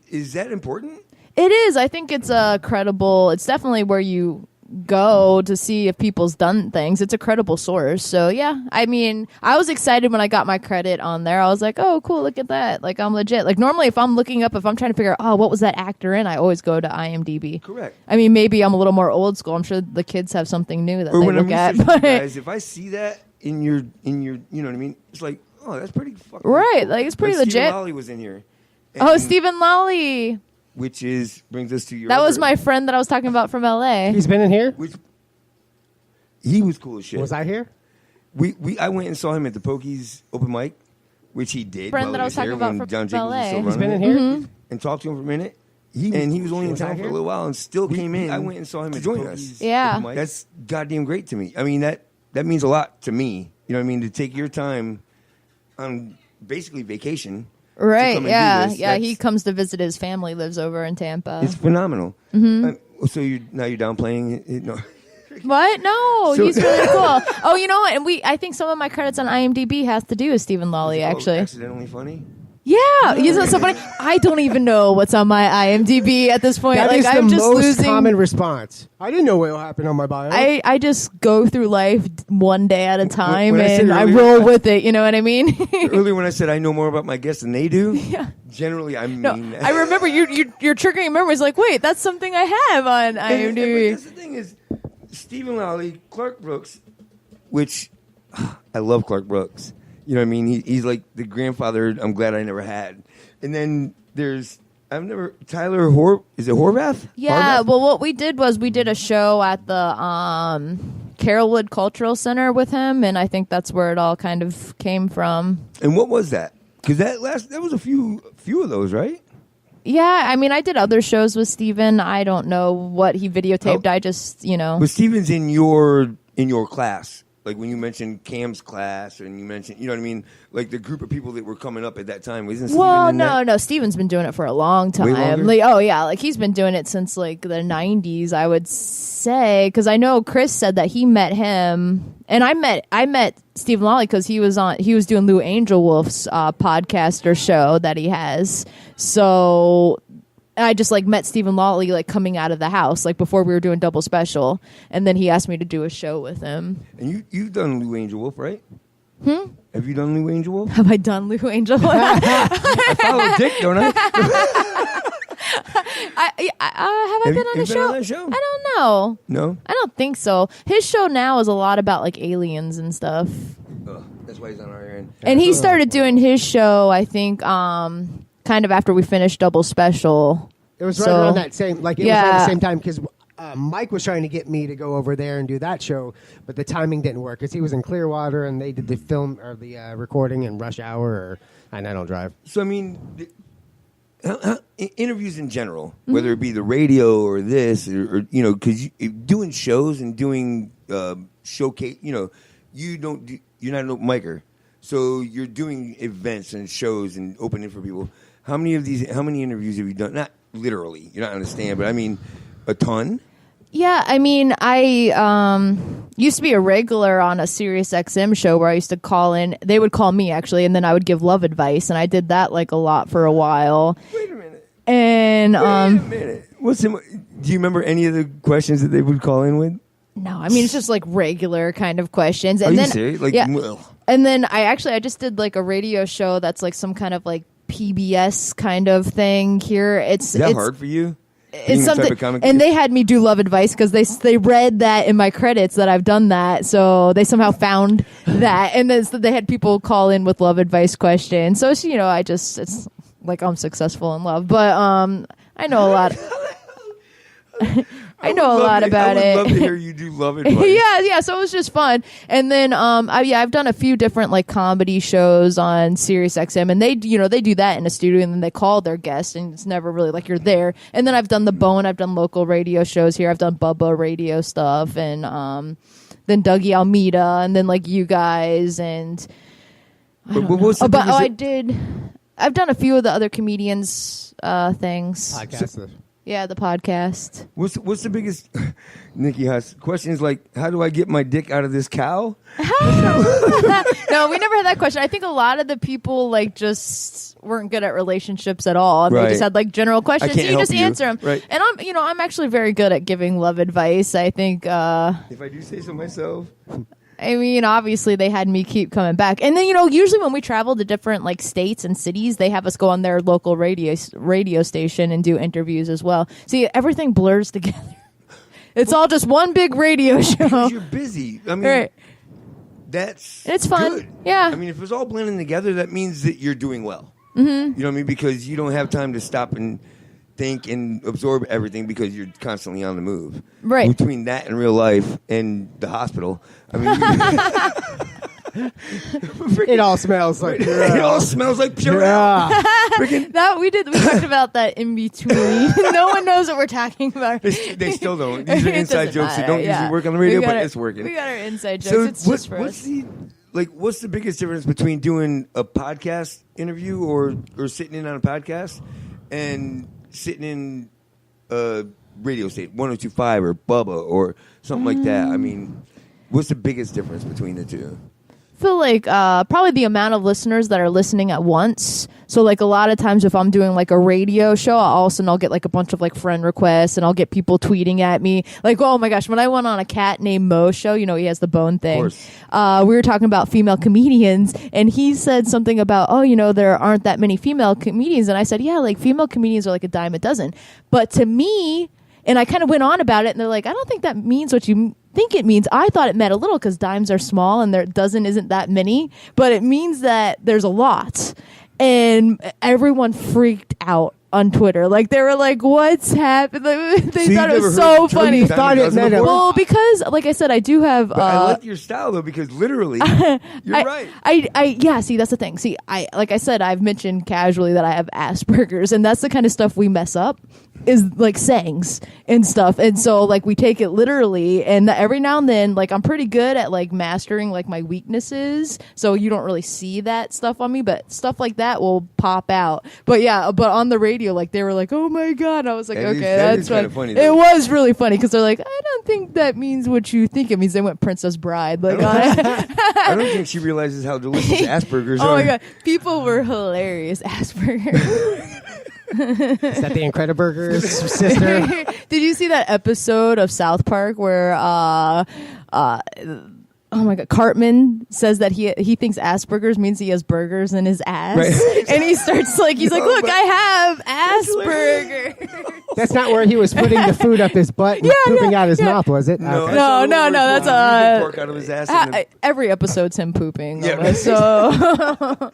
is that important?
It is. I think it's a credible. It's definitely where you go to see if people's done things. It's a credible source. So yeah, I mean, I was excited when I got my credit on there. I was like, oh, cool, look at that. Like I'm legit. Like normally, if I'm looking up, if I'm trying to figure out, oh, what was that actor in, I always go to IMDb.
Correct.
I mean, maybe I'm a little more old school. I'm sure the kids have something new that
Or
they
when I'm
look at.
researching
But
guys, if I see that in your, you know what I mean, it's like, oh, that's pretty fucking
right,
cool.
like it's pretty
Stephen
legit.
Lally was in here.
Oh,
And-
Stephen Lally.
which brings us to your.
That was
other-
my friend that I was talking about from LA.
He's been in here.
He was cool as shit.
Was I here?
I went and saw him at the Pokies open mic, which he did.
Friend
while
that
he
I was talking
there
about
when
from
John Jacobs was
LA.
still
He's
been
running
in
it.
here?
And talked to him for a minute. He was only in
Was I
town for
here?
a little while and still came in. I went and saw him to join us.
Yeah.
Open mic. That's goddamn great to me. I mean, that means a lot to me. You know what I mean? To take your time on basically vacation. to
Right,
come and do
yeah.
this,
Yeah, he
that's-
comes to visit his family, lives over in Tampa.
It's phenomenal.
Mm-hmm.
So you're downplaying it? No.
What? No,
So-
he's really cool. Oh, you know what? And I think some of my credits on IMDb has to do with Stephen Lally, actually.
Accidentally funny?
Yeah, you know, so funny. I don't even know what's on my IMDb at this point.
That
like
is
I'm
the
just
most
losing.
common response. I didn't know what happened on my bio.
I just go through life one day at a time,
when I said
and I
earlier-
roll with it. You know what I mean?
Earlier when I said I know more about my guests than they do,
Yeah.
generally I mean
No,
that.
I remember you're triggering memories. Like, wait, that's something I have on
And
IMDb.
that's the thing is, Stephen Lally, Clark Brooks, which I love Clark Brooks. You know what I mean? He's like the grandfather I'm glad I never had. And then there's Tyler is it Horvath?
Yeah,
Harvath?
well, what we did was we did a show at the Carrollwood Cultural Center with him, and I think that's where it all kind of came from.
And what was that? Because that was a few of those, right?
Yeah, I mean, I did other shows with Steven. I don't know what he videotaped. I just,
But Steven's in your class. Like when you mentioned Cam's class, and you mentioned, you know what I mean, like the group of people that were coming up at that time. Wasn't Steven in that?
No. Steven's been doing it for a long time.
Way longer?
Like, oh yeah, like he's been doing it since like the 90s, I would say. Because I know Chris said that he met him, and I met Stephen Lawley because he was doing Lou Angel Wolf's podcast or show that he has. So I just like met Stephen Lawley like coming out of the house, like before we were doing Double Special, and then he asked me to do a show with him.
And you've done Lou Angel Wolf, right? Have you done Lou Angel Wolf?
Have I done Lou Angel Wolf?
I follow Dick, don't I?
Have I been on a show?
On that show?
I don't know.
No?
I don't think so. His show now is a lot about like aliens and stuff.
That's why he's on IRN.
And he started doing his show, I think, kind of after we finished Double Special.
It was right around that same, like it was around the same time because Mike was trying to get me to go over there and do that show, but the timing didn't work because he was in Clearwater and they did the film or the recording in rush hour, and I don't drive.
So I mean, interviews in general, whether it be the radio or this, or because doing shows and doing showcase, you're not an open micer, so you're doing events and shows and opening for people. How many interviews have you done? Not literally, you don't understand, but I mean, a ton.
Yeah, I mean, I used to be a regular on a Sirius XM show where I used to call in. They would call me, actually, and then I would give love advice, and I did that, like, a lot for a while.
Wait a minute.
And,
Wait a minute. Do you remember any of the questions that they would call in with?
No, I mean, it's just, like, regular kind of questions. And
Are
then,
you serious? Like,
yeah.
ugh.
And then I just did, like, a radio show that's, like, some kind of, like, PBS kind of thing here.
Is that hard for you?
It's something, and they had me do love advice because they read that in my credits that I've done that, so they somehow found that, and then they had people call in with love advice questions. So it's, it's like I'm successful in love, but I know a lot. I know a lot about it.
I would love to hear you do love advice.
yeah. So it was just fun. And then, I've done a few different like comedy shows on Sirius XM, and they do that in a studio, and then they call their guests, and it's never really like you're there. And then I've done The Bone. I've done local radio shows here. I've done Bubba radio stuff, and then Dougie Almeida, and then like you guys, and I've done a few of the other comedians' things.
Podcast.
Yeah, the podcast.
What's the biggest, Nikki Huss, question is like, how do I get my dick out of this cow?
No, we never had that question. I think a lot of the people like just weren't good at relationships at all, and they just had like general questions. So you just answer them.
Right.
And I'm actually very good at giving love advice. I think
if I do say so myself.
I mean, obviously they had me keep coming back. And then, usually when we travel to different like states and cities, they have us go on their local radio station and do interviews as well. See, everything blurs together. It's all just one big radio show.
Because you're busy. I mean, it's
fun.
Good.
Yeah.
I mean, if it's all blending together, that means that you're doing well.
Mm-hmm.
You know what I mean? Because you don't have time to stop and think and absorb everything because you're constantly on the move.
Right.
Between that and real life and the hospital, I mean,
it all smells like
it all smells like pure.
We talked about that in between. No one knows what we're talking about.
They still don't. These are inside jokes that don't usually work on the radio, but it's working.
We got our inside jokes.
So
it's just for
what's
us.
What's the biggest difference between doing a podcast interview or sitting in on a podcast and sitting in a radio station, 102.5 or Bubba or something like that? I mean, what's the biggest difference between the two?
I feel like probably the amount of listeners that are listening at once. So like a lot of times if I'm doing like a radio show, I'll get like a bunch of like friend requests, and I'll get people tweeting at me like, oh my gosh, when I went on a Cat Named Mo show, he has the Bone thing. We were talking about female comedians, and he said something about, there aren't that many female comedians. And I said, yeah, like female comedians are like a dime a dozen. But to me, and I kind of went on about it, and they're like, I don't think that means what you think it means. I thought it meant a little because dimes are small and there isn't that many, but it means that there's a lot. And everyone freaked out on Twitter. Like they were like, "What's happened?" Like, they
So
thought
you
it was
never
so
heard
funny.
Tony Thought it meant it.
Well, because like I said, I do have.
But I like your style though, because literally, you're right.
Yeah. See, that's the thing. See, like I said, I've mentioned casually that I have Asperger's, and that's the kind of stuff we mess up. Is like sayings and stuff, and so like we take it literally, and every now and then, like I'm pretty good at like mastering like my weaknesses, so you don't really see that stuff on me, but stuff like that will pop out. But yeah, but on the radio, like they were like, "Oh my god!" I was like,
That
"Okay,
is
that's
kind of funny.
It was really funny because they're like, "I don't think that means what you think it means." They went Princess Bride, like
I don't think she realizes how delicious Asperger's
oh
are.
my god, people were hilarious. Asperger.
Is that the Incrediburger's sister?
Did you see that episode of South Park where oh my god, Cartman says that he thinks Asperger's means he has burgers in his ass,
Right.
and he starts like he's like, "Look, I have Asperger."
That's not where he was putting the food up his butt and pooping out his mouth, was it?
No,
Okay.
No, that's
pork out of his ass. and then-
every episode's him pooping.
Yeah.
Almost, so
All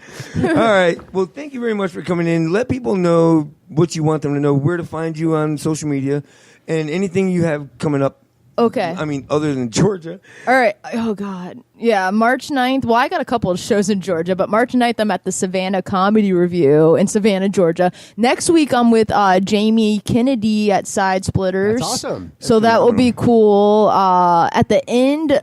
right. Well, thank you very much for coming in. Let people know what you want them to know, where to find you on social media, and anything you have coming up.
okay.
I mean, other than Georgia.
All right. Oh, God. Yeah, March 9th. Well, I got a couple of shows in Georgia, but March 9th, I'm at the Savannah Comedy Review in Savannah, Georgia. Next week, I'm with Jamie Kennedy at Side Splitters.
That's awesome.
So that will be cool. At the end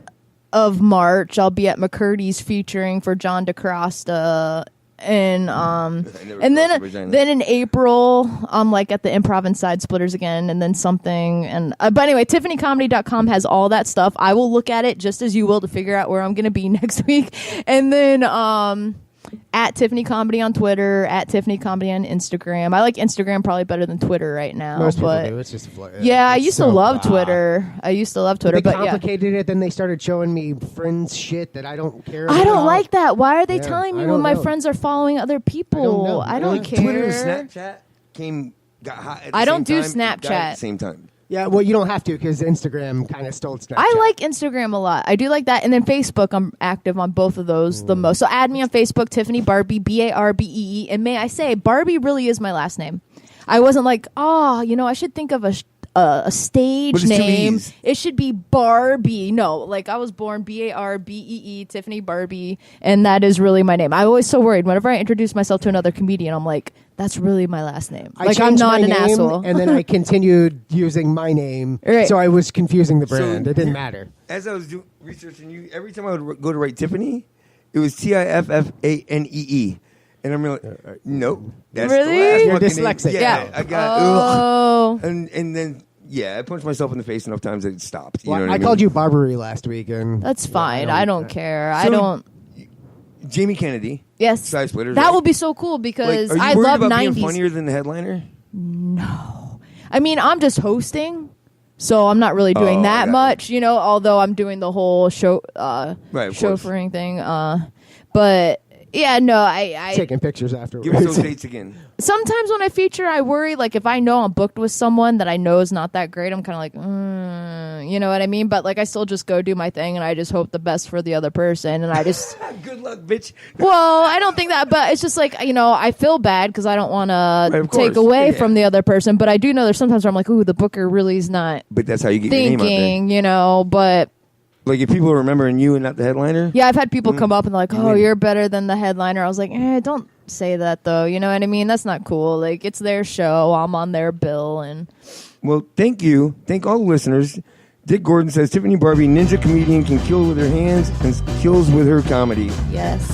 of March, I'll be at McCurdy's featuring for John DeCrosta. And then in April I'm like at the Improv and Side Splitters again, and then something, and but anyway, tiffanycomedy.com has all that stuff. I will look at it just as you will to figure out where I'm gonna be next week. And then at Tiffany Comedy on Twitter, at Tiffany Comedy on Instagram. I like Instagram probably better than Twitter right now.
Most people
but
do. It's just
I used to love Twitter. I used to love Twitter,
They
but yeah.
complicated it. Then they started showing me friends shit that I don't care
I don't
about.
like that. Why are they
Yeah,
telling me
I
when
don't
my
know.
friends are following other people? I don't care.
Twitter and Snapchat got hot at the
I don't
same
do
time, and died at
Snapchat.
the same time.
Yeah, well, you don't have to because Instagram kind of stole Snapchat.
I like Instagram a lot. I do like that. And then Facebook, I'm active on both of those the most. So add me on Facebook, Tiffany Barbee, Barbee. And may I say, Barbie really is my last name. I wasn't like, I should think of a stage
But it's two
name.
E's.
It should be Barbie. No, like I was born Barbee, Tiffany Barbee, and that is really my name. I'm always so worried whenever I introduce myself to another comedian. I'm like, that's really my last name.
I
Like I'm
changed
not
my
an
name,
asshole.
and then I continued using my name,
Right.
so I was confusing the brand. It didn't matter.
As I was researching you, every time I would go to write Tiffany, it was Tifffanee. And I'm like, nope. That's
Really?
the last
You're
fucking name.
dyslexic.
Yeah, I got
Oh.
and then I punched myself in the face enough times that it stopped. You
Well,
know what
I
I mean?
called you Barbary last week, and
That's fine. I don't care. I
So,
don't.
Jamie Kennedy.
Yes,
Side Splitters,
that
right?
will be so cool because
Like, are you
I
worried
love
about
90s.
being funnier than the headliner?
I mean, I'm just hosting, so I'm not really doing
Oh,
that
yeah.
much, although I'm doing the whole show
Right, of course.
chauffeuring thing. But yeah, no, I
taking pictures afterwards.
Give us those dates again.
sometimes when I feature, I worry like if I know I'm booked with someone that I know is not that great, I'm kind of like, you know what I mean? But like I still just go do my thing, and I just hope the best for the other person, and I just.
Good luck, bitch.
Well, I don't think that, but it's just like, I feel bad because I don't want
Right,
to
of
take
course.
away
Yeah.
from the other person, but I do know there's sometimes where I'm like, ooh, the booker really is not
But that's how you get your name out there.
thinking, but
Like if people are remembering you and not the headliner.
yeah, I've had people come up and they're like, oh,
win.
you're better than the headliner. I was like, don't say that though. You know what I mean? That's not cool. Like, it's their show. I'm on their bill. And
Well, thank you. Thank all the listeners. Dick Gordon says Tiffany Barbee, ninja comedian, can kill with her hands and kills with her comedy.
yes.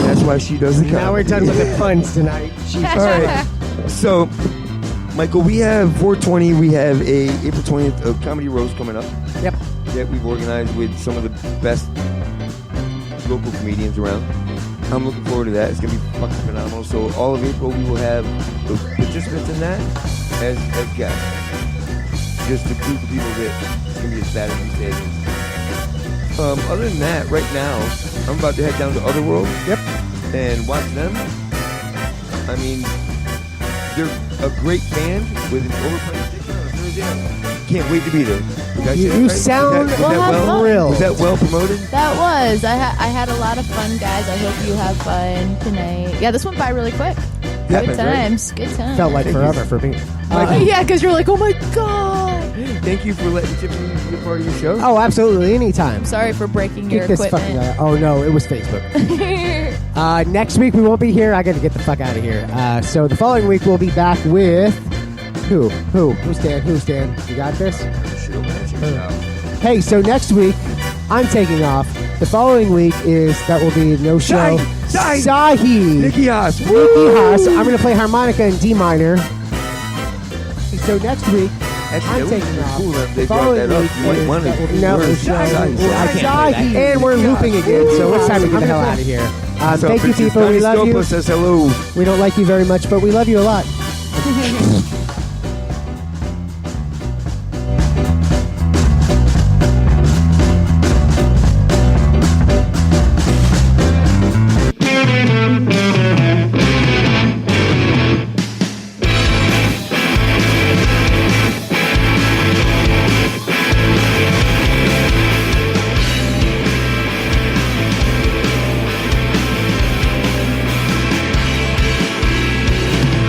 That's why she does the comedy.
Now we're done with the puns tonight. Jesus.
All right. So, Michael, we have 420. We have a April 20th of comedy roast coming up.
Yep.
That we've organized with some of the best local comedians around. I'm looking forward to that. It's gonna be fucking phenomenal. So all of April we will have the participants in that as guests. Just to prove to people that it's gonna be as bad as you say it is. Other than that, right now I'm about to head down to Otherworld.
Yep.
And watch them. I mean, they're a great band with an overpriced ticket on a Thursday night. Can't wait to be there. Did I say that
You
right?
sound
Was that well?
thrilled.
Was that well promoted?
That was. I had a lot of fun, guys. I hope you have fun tonight. Yeah, this went by really quick. Good times. Good times.
Felt like forever for me.
Yeah, because you're like, oh my God.
Thank you for letting Tiffany be a part of your show.
Oh, absolutely. Anytime.
Sorry for breaking your
Get this
equipment.
fucking guy. Oh, no. It was Facebook. Next week, we won't be here. I got to get the fuck out of here. So the following week, we'll be back with... Who? Who's Dan? You got this? Hey, so next week, I'm taking off. The following week that will be no show. Sahi.
Nikki Haas.
I'm going to play harmonica in D minor. So next week, I'm taking off.
They brought that up. You might want to.
No, and we're looping again, so it's time to get the hell out of here. Thank you, people. We love you.
Says hello.
We don't like you very much, but we love you a lot.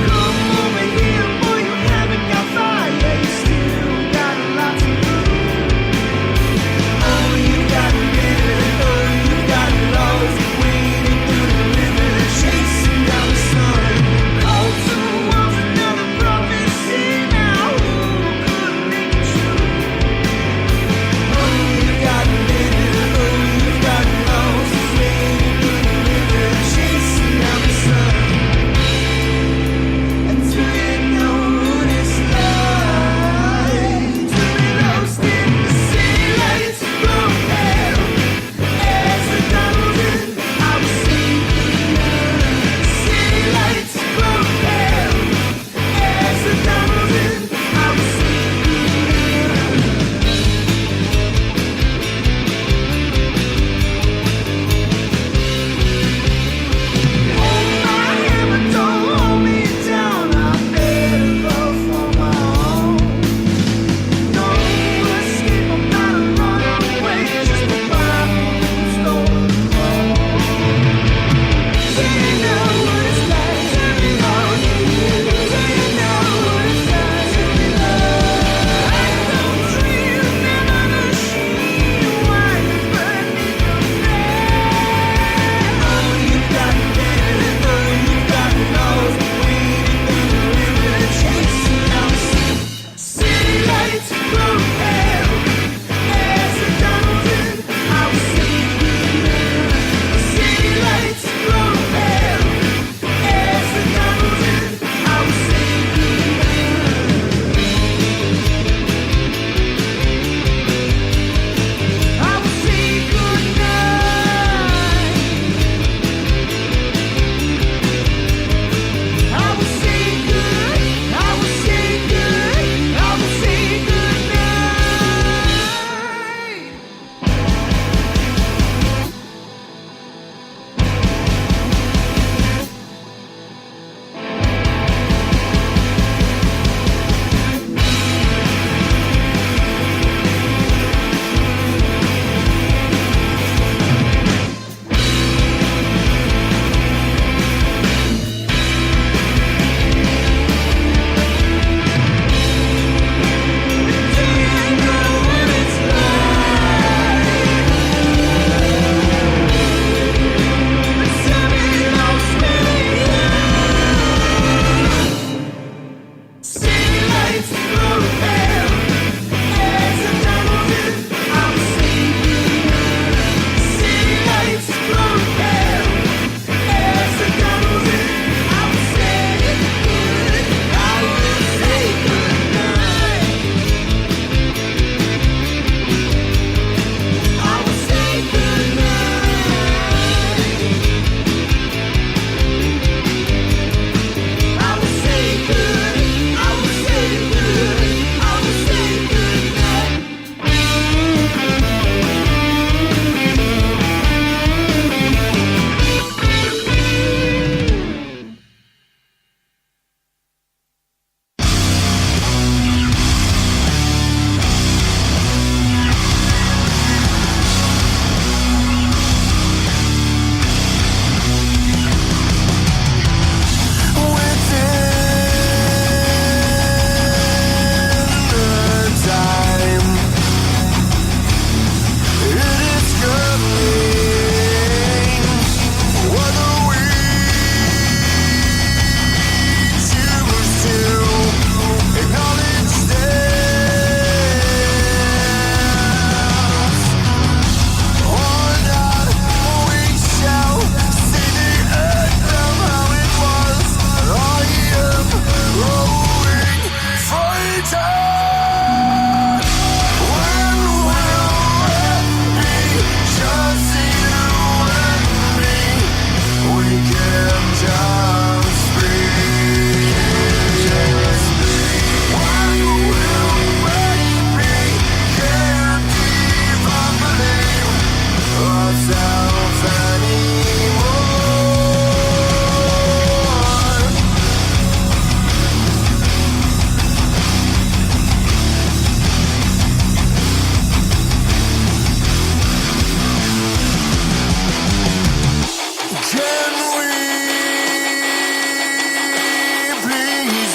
Come over here, boy.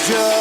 just